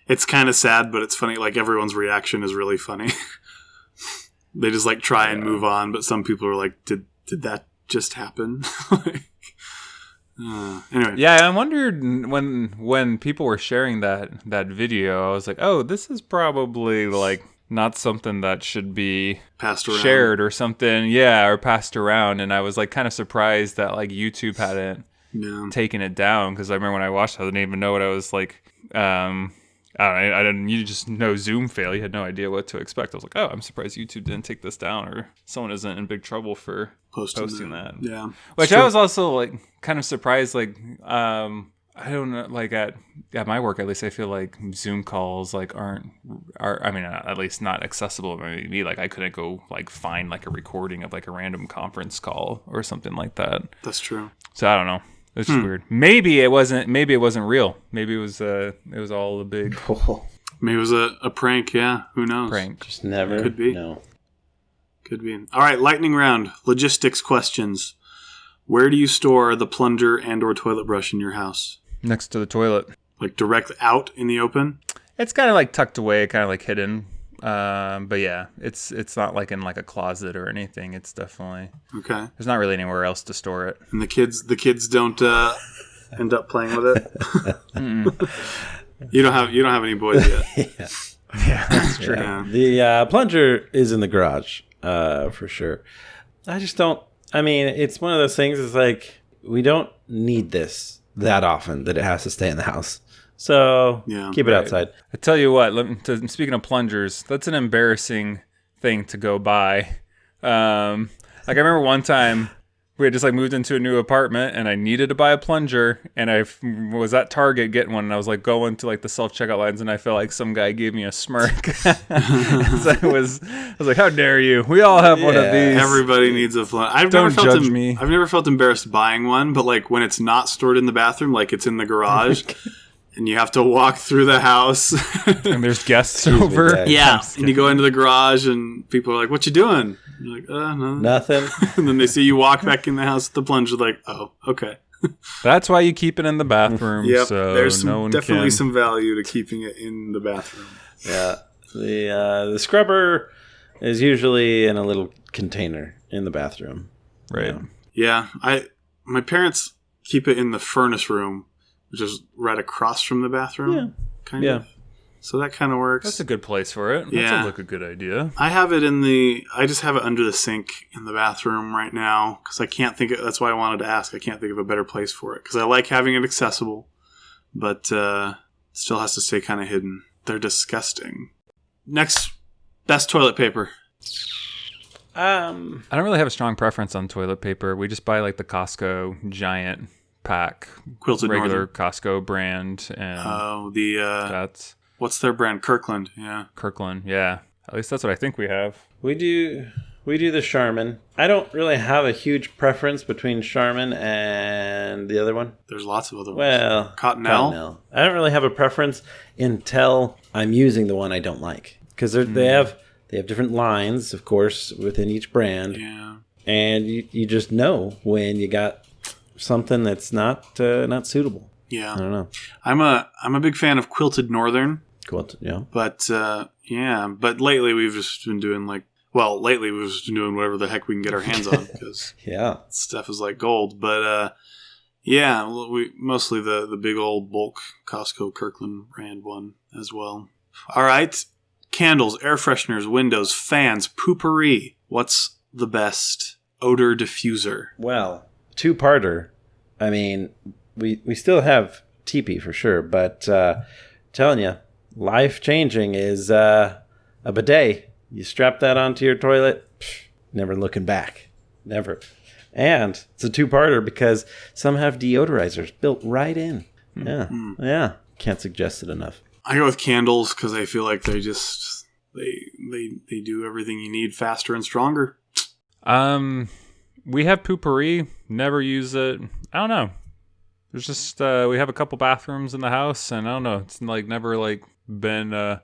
it's kind of sad, but it's funny. Like everyone's reaction is really funny. They just like try and move on, but some people are like, did that just happen? Anyway. Yeah, I wondered when people were sharing that video, I was like, oh, this is probably like not something that should be passed around, shared or something, or passed around. And I was like kind of surprised that like YouTube hadn't taken it down, because I remember when I watched it, I didn't even know what I was like. I didn't. You just know Zoom fail. You had no idea what to expect. I was like, oh, I'm surprised YouTube didn't take this down, or someone isn't in big trouble for posting that. Yeah, which I was also like kind of surprised. Like, I don't know. Like at my work, at least, I feel like Zoom calls like are I mean, at least not accessible to me. Like I couldn't go like find like a recording of like a random conference call or something like that. That's true. So I don't know. It's just weird. Maybe it wasn't real. Maybe it was all a big. Maybe it was a prank. Yeah, who knows? Prank. Just never. Could be. No. Could be. All right, lightning round. Logistics questions. Where do you store the plunger and/or toilet brush in your house? Next to the toilet. Like directly out in the open? It's kind of like tucked away, kind of like hidden. But yeah, it's not like in like a closet or anything. It's definitely okay. There's not really anywhere else to store it. And the kids don't end up playing with it. You don't have any boys yet. Yeah, that's true. Yeah. The plunger is in the garage, for sure. I just don't. I mean, it's one of those things. It's like we don't need this that often that it has to stay in the house. So keep it outside. I tell you what, speaking of plungers, that's an embarrassing thing to go buy. Like I remember one time we had just like moved into a new apartment and I needed to buy a plunger, and I was at Target getting one, and I was like going to like the self-checkout lines, and I felt like some guy gave me a smirk. So I was like, how dare you? We all have one of these. Everybody needs a plunger. Don't judge me. I've never felt embarrassed buying one, but like when it's not stored in the bathroom, like it's in the garage. And you have to walk through the house. And there's guests over. Yeah. And you go into the garage and people are like, what you doing? You're like, no. Nothing. And then they see you walk back in the house with the plunger, like, oh, okay. That's why you keep it in the bathroom. Yep. So there's definitely some value to keeping it in the bathroom. Yeah. The scrubber is usually in a little container in the bathroom. Right. Yeah. My parents keep it in the furnace room, which is right across from the bathroom. Kind of. So that kind of works. That's a good place for it. That sounds like a good idea. I just have it under the sink in the bathroom right now because I can't think that's why I wanted to ask. I can't think of a better place for it because I like having it accessible, but it still has to stay kind of hidden. They're disgusting. Next, best toilet paper. I don't really have a strong preference on toilet paper. We just buy like the Costco giant pack, Quilted regular Northern. Costco brand, and that's what's their brand? Kirkland. Kirkland. Yeah, at least that's what I think we have. We do the Charmin. I don't really have a huge preference between Charmin and the other one. There's lots of other ones. Well, Cottonelle. I don't really have a preference until I'm using the one I don't like, because they have different lines, of course, within each brand. Yeah, and you just know when you got something that's not suitable. Yeah, I don't know. I'm a big fan of Quilted Northern. Quilted, yeah. But but lately we've just been doing whatever the heck we can get our hands on because stuff is like gold. But we mostly the big old bulk Costco Kirkland brand one as well. All right, candles, air fresheners, windows, fans, poopery. What's the best odor diffuser? Well, two-parter. I mean, we still have teepee for sure, but telling you, life-changing is a bidet. You strap that onto your toilet, never looking back. Never. And it's a two-parter because some have deodorizers built right in. Yeah. Can't suggest it enough. I go with candles because I feel like they just they do everything you need faster and stronger. We have Poopery, never use it. I don't know. There's just we have a couple bathrooms in the house, and I don't know. It's like never like been a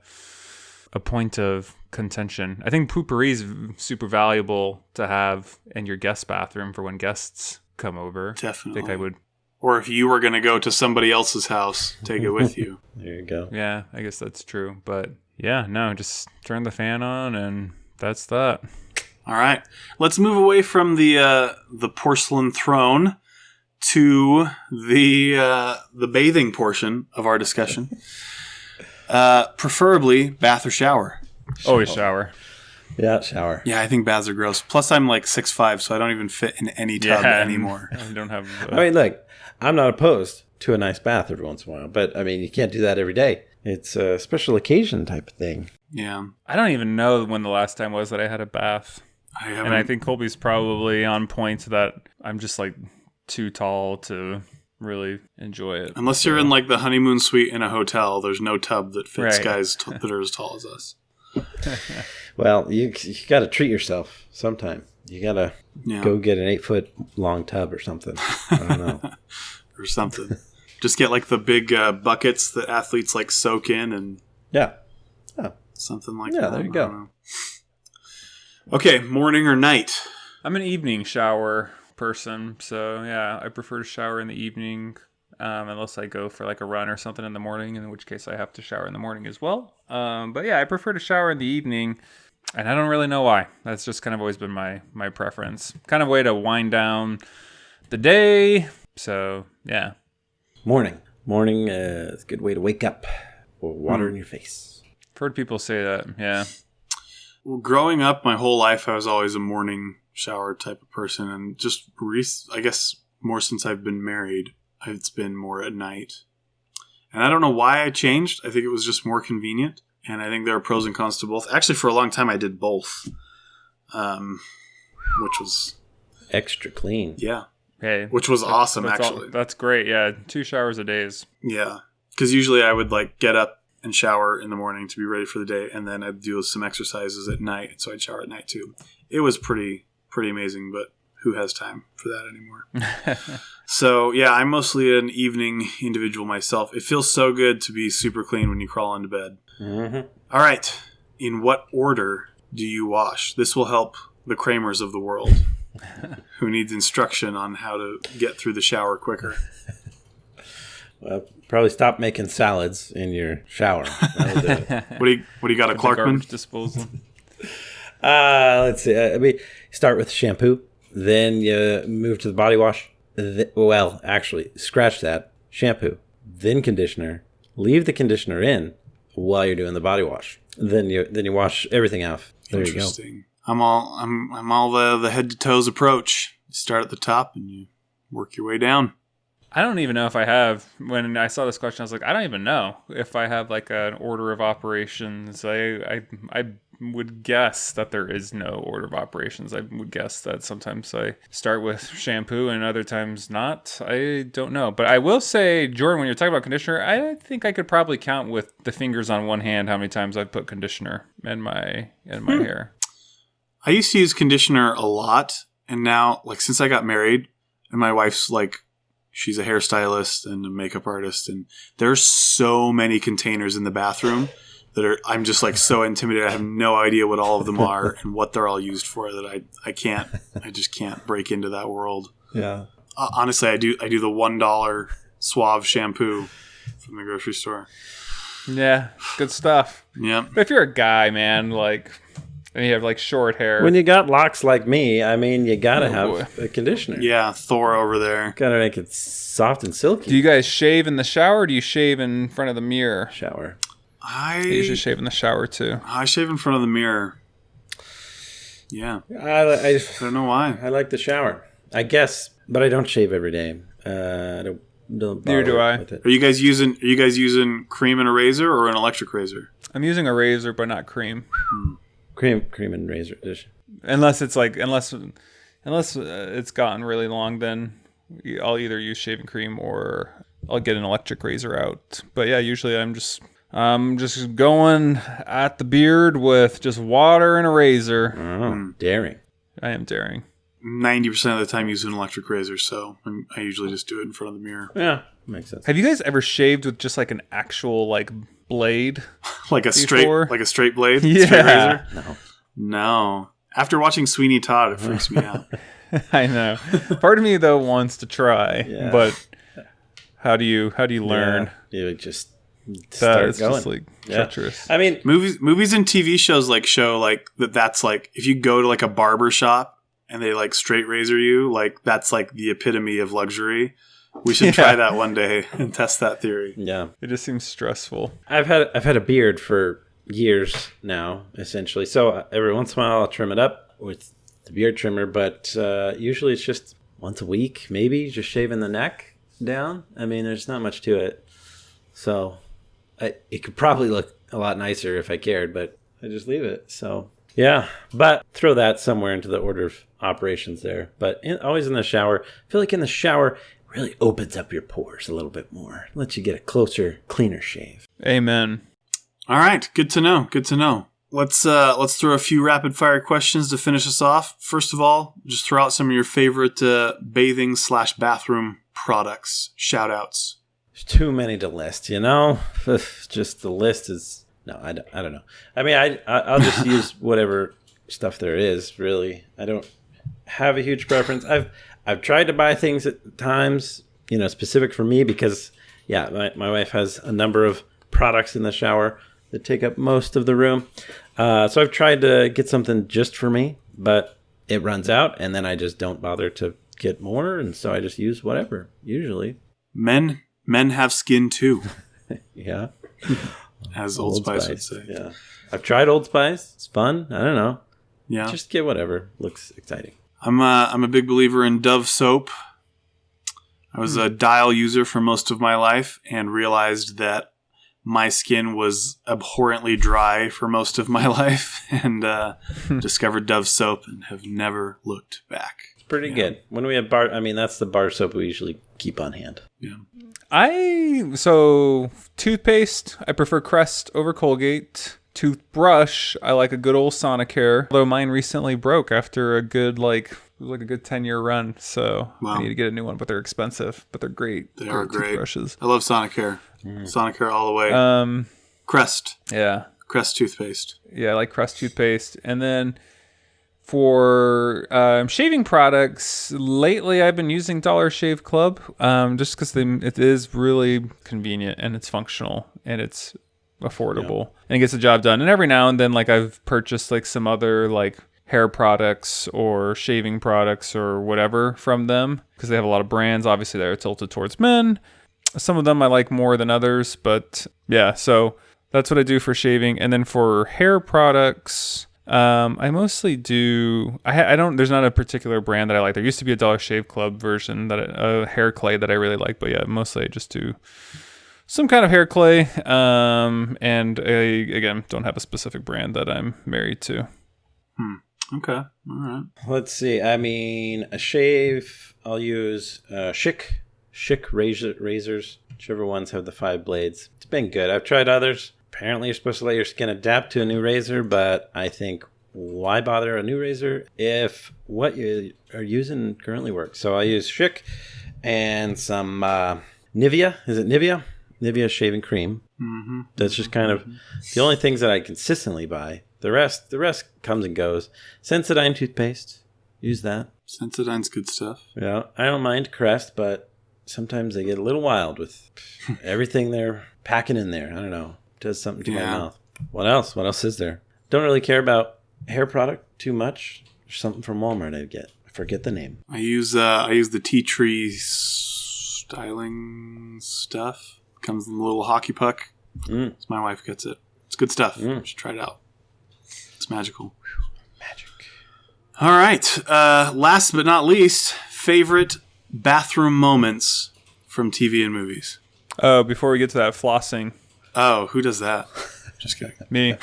point of contention. I think Poopery is super valuable to have in your guest bathroom for when guests come over. Definitely. I think I would. Or if you were going to go to somebody else's house, take it with you. There you go. Yeah, I guess that's true. But yeah, no, just turn the fan on, and that's that. All right, let's move away from the porcelain throne to the bathing portion of our discussion. Preferably bath or shower. Always shower. Yeah, shower. Yeah, I think baths are gross. Plus, I'm like 6'5", so I don't even fit in any tub anymore. I don't have. I mean, look, I'm not opposed to a nice bath every once in a while, but I mean, you can't do that every day. It's a special occasion type of thing. Yeah, I don't even know when the last time was that I had a bath. And I think Colby's probably on point that I'm just like too tall to really enjoy it. Unless you're in like the honeymoon suite in a hotel, there's no tub that fits guys that are as tall as us. Well, you got to treat yourself sometime. You got to go get an 8-foot long tub or something. I don't know. Or something. Just get like the big buckets that athletes like soak in and something like that. Yeah, there you go. Okay, morning or night? I'm an evening shower person, so yeah, I prefer to shower in the evening, unless I go for like a run or something in the morning, in which case I have to shower in the morning as well. But yeah, I prefer to shower in the evening, and I don't really know why. That's just kind of always been my preference. Kind of way to wind down the day. So yeah. Morning is a good way to wake up with water in your face. I've heard people say that, yeah. Well, growing up, my whole life, I was always a morning shower type of person. And just, I guess, more since I've been married, it's been more at night. And I don't know why I changed. I think it was just more convenient. And I think there are pros and cons to both. Actually, for a long time, I did both, which was... extra clean. Yeah. Hey, which was awesome, actually. That's great, yeah. 2 showers a day is... Yeah. Because usually I would, like, get up and shower in the morning to be ready for the day, and then I'd do some exercises at night, so I'd shower at night too. It was pretty amazing, but who has time for that anymore? So yeah, I'm mostly an evening individual myself. It feels so good to be super clean when you crawl into bed. Mm-hmm. All right, in what order do you wash? This will help the Kramers of the world who needs instruction on how to get through the shower quicker. Well, probably stop making salads in your shower. That'll do it. What do you got, a Clarkman? Disposal. Let's see. I mean, start with shampoo, then you move to the body wash. Well, actually, scratch that. Shampoo, then conditioner. Leave the conditioner in while you're doing the body wash. Then you wash everything off. There you go. Interesting. I'm all the head to toes approach. You start at the top and you work your way down. I don't even know if I have. When I saw this question, I was like, I don't even know if I have like an order of operations. I would guess that there is no order of operations. I would guess that sometimes I start with shampoo and other times not. I don't know. But I will say, Jordan, when you're talking about conditioner, I think I could probably count with the fingers on one hand how many times I've put conditioner in my hair. I used to use conditioner a lot, and now, like, since I got married, and my wife's like, she's a hairstylist and a makeup artist, and there's so many containers in the bathroom that I'm just like so intimidated. I have no idea what all of them are and what they're all used for, that I just can't break into that world. Yeah. Honestly, I do the $1 Suave shampoo from the grocery store. Yeah, good stuff. Yeah. But if you're a guy, man, like, and you have like short hair. When you got locks like me, I mean, you gotta have a conditioner. Yeah, Thor over there. Gotta make it soft and silky. Do you guys shave in the shower, or do you shave in front of the mirror? Shower. I usually shave in the shower too. I shave in front of the mirror. Yeah. I don't know why. I like the shower, I guess, but I don't shave every day. I don't Neither do I. Are you guys using cream and a razor or an electric razor? I'm using a razor, but not cream. Cream and razor. Unless it's gotten really long, then I'll either use shaving cream or I'll get an electric razor out. But yeah, usually I'm just going at the beard with just water and a razor. Oh, daring. I am daring. 90% of the time use an electric razor, so I usually just do it in front of the mirror. Yeah, makes sense. Have you guys ever shaved with just like an actual like blade? Like a straight blade? Yeah. Straight razor? No. No. After watching Sweeney Todd, it freaks me out. I know. Part of me though wants to try, Yeah. but how do you learn? Yeah, you just start It's going. just like treacherous. I mean, Movies and TV shows like show like that's like if you go to like a barber shop and they like straight razor you, like that's like the epitome of luxury. We should try that one day and test that theory. yeah. It just seems stressful. I've had a beard for years now, essentially. So every once in a while, I'll trim it up with the beard trimmer, but usually it's just once a week, maybe just shaving the neck down. I mean, there's not much to it, so it could probably look a lot nicer if I cared, but I just leave it. So yeah, but throw that somewhere into the order of operations there. But always in the shower. I feel like in the shower really opens up your pores a little bit more, lets you get a closer, cleaner shave. Amen. All right, good to know. Good to know. Let's throw a few rapid fire questions to finish us off. First of all, just throw out some of your favorite bathing/bathroom products. Shout outs. There's too many to list, you know? Just the list is... No, I don't know. I mean, I'll just use whatever stuff there is, really. I don't have a huge preference. I've tried to buy things at times, you know, specific for me because, yeah, my wife has a number of products in the shower that take up most of the room. So I've tried to get something just for me, but it runs out, and then I just don't bother to get more, and so I just use whatever, usually. Men have skin too, Yeah. as Old Spice would say. Yeah. I've tried Old Spice. It's fun. I don't know. Yeah. Just get whatever looks exciting. I'm a big believer in Dove soap. I was a Dial user for most of my life and realized that my skin was abhorrently dry for most of my life, and discovered Dove soap and have never looked back. It's pretty good. When we have that's the bar soap we usually keep on hand. Yeah. So toothpaste, I prefer Crest over Colgate. Toothbrush, I like a good old Sonicare. Although mine recently broke after a good a good 10-year run, so Wow. I need to get a new one. But they're expensive, but they're great. They are great. Toothbrushes. I love Sonicare. Sonicare all the way. Crest. Yeah, Crest toothpaste. yeah, I like Crest toothpaste. And then for shaving products, lately I've been using Dollar Shave Club, just because it is really convenient and it's functional and it's affordable and it gets the job done. And every now and then, like, I've purchased like some other like hair products or shaving products or whatever from them because they have a lot of brands. Obviously, they're tilted towards men. Some of them I like more than others, but yeah. So that's what I do for shaving. And then for hair products, I mostly do. I don't. There's not a particular brand that I like. There used to be a Dollar Shave Club version a hair clay that I really like, but yeah, mostly I just do some kind of hair clay. And I again don't have a specific brand that I'm married to. Okay. All right. Let's see. I mean, a shave, I'll use Schick razors, whichever ones have the 5 blades. It's been good. I've tried others. Apparently, you're supposed to let your skin adapt to a new razor, but I think why bother a new razor if what you are using currently works? So I use Schick and some Nivea. Is it Nivea? Nivea shaving cream. Mm-hmm. That's just kind of the only things that I consistently buy. The rest comes and goes. Sensodyne toothpaste. Use that. Sensodyne's good stuff. Yeah, I don't mind Crest, but sometimes they get a little wild with everything they're packing in there. I don't know. It does something to my mouth. What else? What else is there? Don't really care about hair product too much. There's something from Walmart I'd get. I forget the name. I use the tea tree styling stuff. Comes in a little hockey puck. My wife gets it. It's good stuff. You should try it out. It's magical. Magic. All right. Last but not least, favorite bathroom moments from TV and movies. Oh, before we get to that, flossing. Oh, who does that? Just kidding. Me.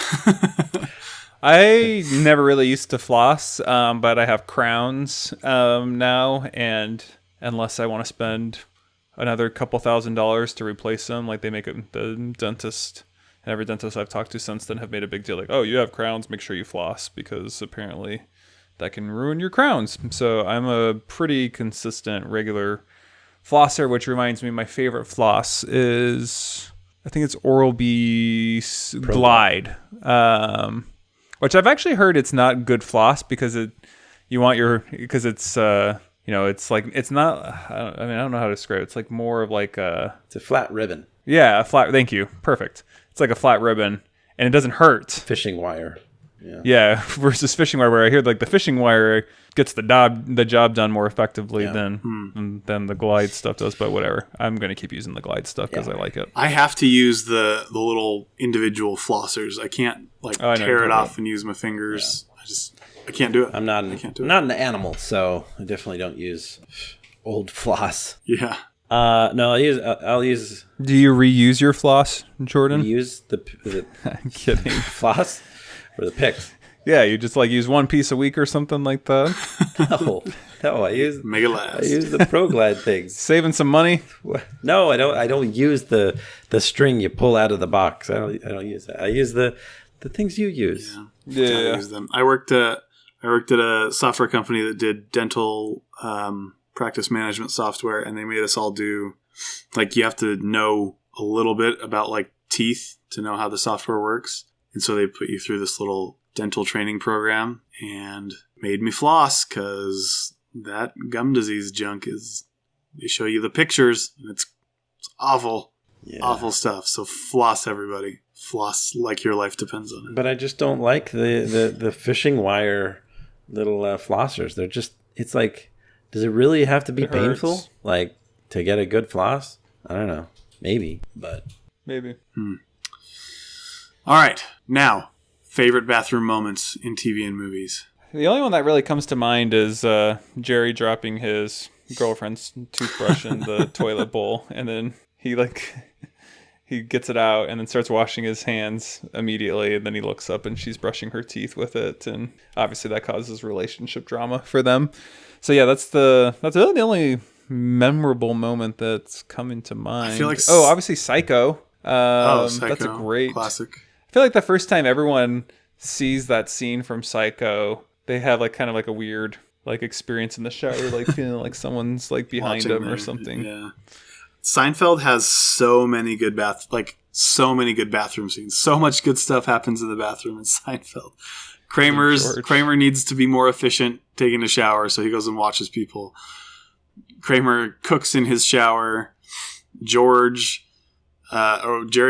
I never really used to floss, but I have crowns now, and unless I want to spend another couple $1,000s to replace them, like they make it, the dentist and every dentist I've talked to since then have made a big deal, like, oh, you have crowns, make sure you floss, because apparently that can ruin your crowns. So I'm a pretty consistent, regular flosser, which reminds me, my favorite floss is, I think it's Oral-B Glide, which I've actually heard it's not good floss because it's it's like, it's not, I don't know how to describe it. It's like more of like it's a flat ribbon. Yeah, a flat, thank you. Perfect. It's like a flat ribbon and it doesn't hurt. Fishing wire. Yeah, versus fishing wire, where I hear like the fishing wire gets the job done more effectively than the Glide stuff does. But whatever, I'm gonna keep using the Glide stuff because I like it. I have to use the little individual flossers. I can't tear it off and use my fingers. Yeah. I can't do it. I'm not an animal, so I definitely don't use old floss. Yeah. No, I'll use. Do you reuse your floss, Jordan? Use the I'm kidding. Floss or the picks. Yeah, you just like use one piece a week or something like that. No, I use make it last. I use the Pro Glide things. Saving some money? No, I don't. I don't use the string you pull out of the box. I don't use that. I use the things you use. Yeah. I use them. I worked at a software company that did dental practice management software, and they made us all do, like, you have to know a little bit about like teeth to know how the software works. And so they put you through this little dental training program and made me floss because that gum disease junk they show you the pictures and it's awful, awful stuff. So floss, everybody. Floss like your life depends on it. But I just don't like the fishing wire little flossers. They're just, it's like, does it really have to be painful? Like, to get a good floss? I don't know. Maybe, but. Maybe. All right. Now, favorite bathroom moments in TV and movies. The only one that really comes to mind is Jerry dropping his girlfriend's toothbrush in the toilet bowl, and then he gets it out and then starts washing his hands immediately, and then he looks up and she's brushing her teeth with it, and obviously that causes relationship drama for them. So yeah, that's really the only memorable moment that's coming to mind. I feel like obviously Psycho. Psycho. That's a great classic. I feel like the first time everyone sees that scene from Psycho, they have like kind of like a weird like experience in the shower, like feeling like someone's like behind them or something. Yeah. Seinfeld has so many good bathroom scenes. So much good stuff happens in the bathroom in Seinfeld. Kramer needs to be more efficient taking a shower, so he goes and watches people. Kramer cooks in his shower. Jerry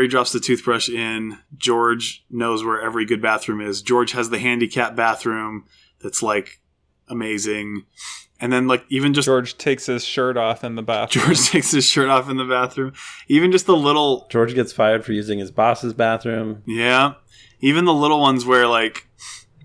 drops the toothbrush in. George knows where every good bathroom is. George has the handicap bathroom that's like amazing. And then like even just George takes his shirt off in the bathroom. Even just the little George gets fired for using his boss's bathroom. Yeah. Even the little ones where like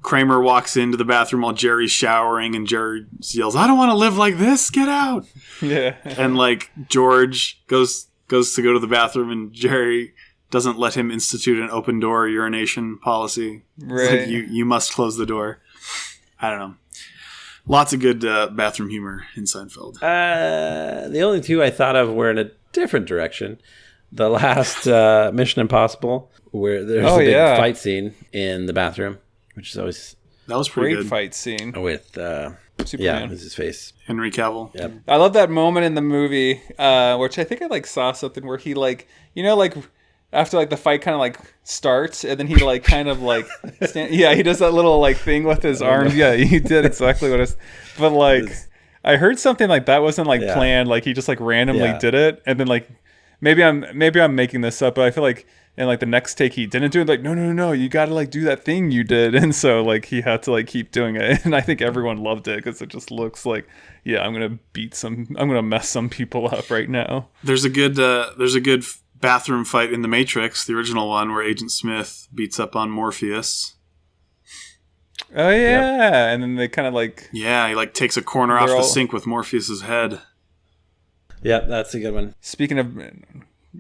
Kramer walks into the bathroom while Jerry's showering and Jerry yells, "I don't want to live like this. Get out." Yeah. And like George goes to go to the bathroom and Jerry doesn't let him institute an open door urination policy. Right. Like, you must close the door. I don't know. Lots of good bathroom humor in Seinfeld. The only two I thought of were in a different direction. The last Mission Impossible, where there's a big fight scene in the bathroom, which is always... That was pretty great good. Fight scene. With, Superman. Yeah, with his face. Henry Cavill. Yep. I love that moment in the movie, which I think I like saw something where he like, you know, like after like the fight kind of like starts and then he like kind of like, he does that little like thing with his arms. Yeah, he did exactly what it's, but like I heard something like that wasn't like planned. Like he just like randomly did it. And then like, maybe I'm making this up, but I feel like in like the next take he didn't do it. Like, no, you got to like do that thing you did. And so like he had to like keep doing it. And I think everyone loved it because it just looks like, I'm going to mess some people up right now. There's a good bathroom fight in The Matrix, the original one, where Agent Smith beats up on Morpheus. Oh yeah. Yep. And then they kind of like, he like takes a corner off the sink with Morpheus's head. Yeah, that's a good one. Speaking of,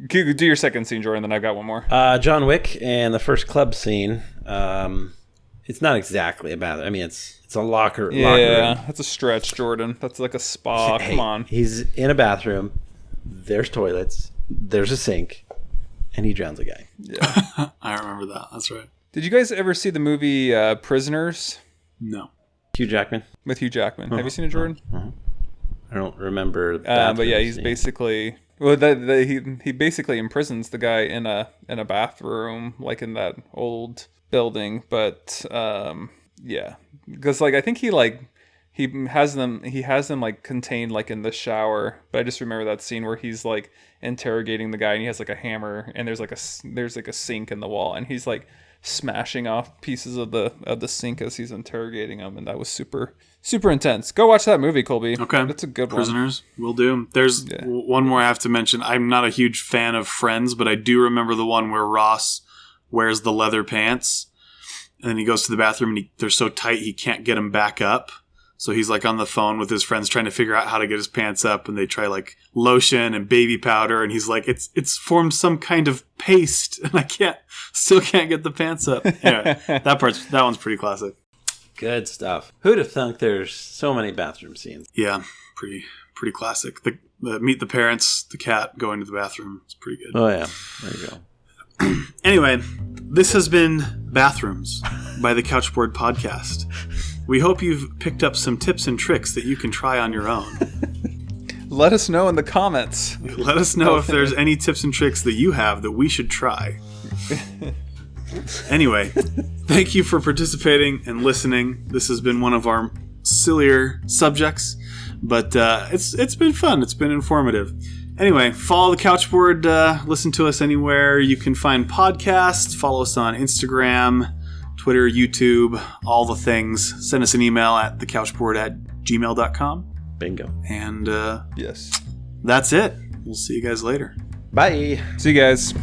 do your second scene, Jordan, then I've got one more. John Wick and the first club scene. It's not exactly a bathroom. I mean, it's a locker room. That's a stretch, Jordan. That's like a spa. Come on. He's in a bathroom. There's toilets. There's a sink. And he drowns a guy. Yeah. I remember that. That's right. Did you guys ever see the movie Prisoners? No. Hugh Jackman. With Hugh Jackman. Have you seen it, Jordan? I don't remember. But yeah, he's basically he basically imprisons the guy in a bathroom, like in that old building. But yeah, because like I think he has them like contained like in the shower. But I just remember that scene where he's like interrogating the guy and he has like a hammer and there's like a sink in the wall and he's like smashing off pieces of the sink as he's interrogating him, and that was super intense. Go watch that movie, Colby. Okay, that's a good Prisoners, will do. There's one more I have to mention. I'm not a huge fan of Friends, but I do remember the one where Ross wears the leather pants and then he goes to the bathroom and they're so tight he can't get them back up. So he's like on the phone with his friends trying to figure out how to get his pants up, and they try like lotion and baby powder, and he's like, it's formed some kind of paste, and I still can't get the pants up. Anyway, that one's pretty classic. Good stuff. Who'd have thunk there's so many bathroom scenes? Yeah, pretty classic. The meet the parents, the cat going to the bathroom. It's pretty good. Oh yeah, there you go. Anyway, this has been Bathrooms by the Couchboard Podcast. We hope you've picked up some tips and tricks that you can try on your own. Let us know in the comments. Let us know if there's any tips and tricks that you have that we should try. Anyway, thank you for participating and listening. This has been one of our sillier subjects, but it's been fun. It's been informative. Anyway, follow the Couchboard. Listen to us anywhere you can find podcasts. Follow us on Instagram, Twitter, YouTube, all the things. Send us an email at thecouchboard@gmail.com. Bingo. And yes, that's it. We'll see you guys later. Bye. See you guys.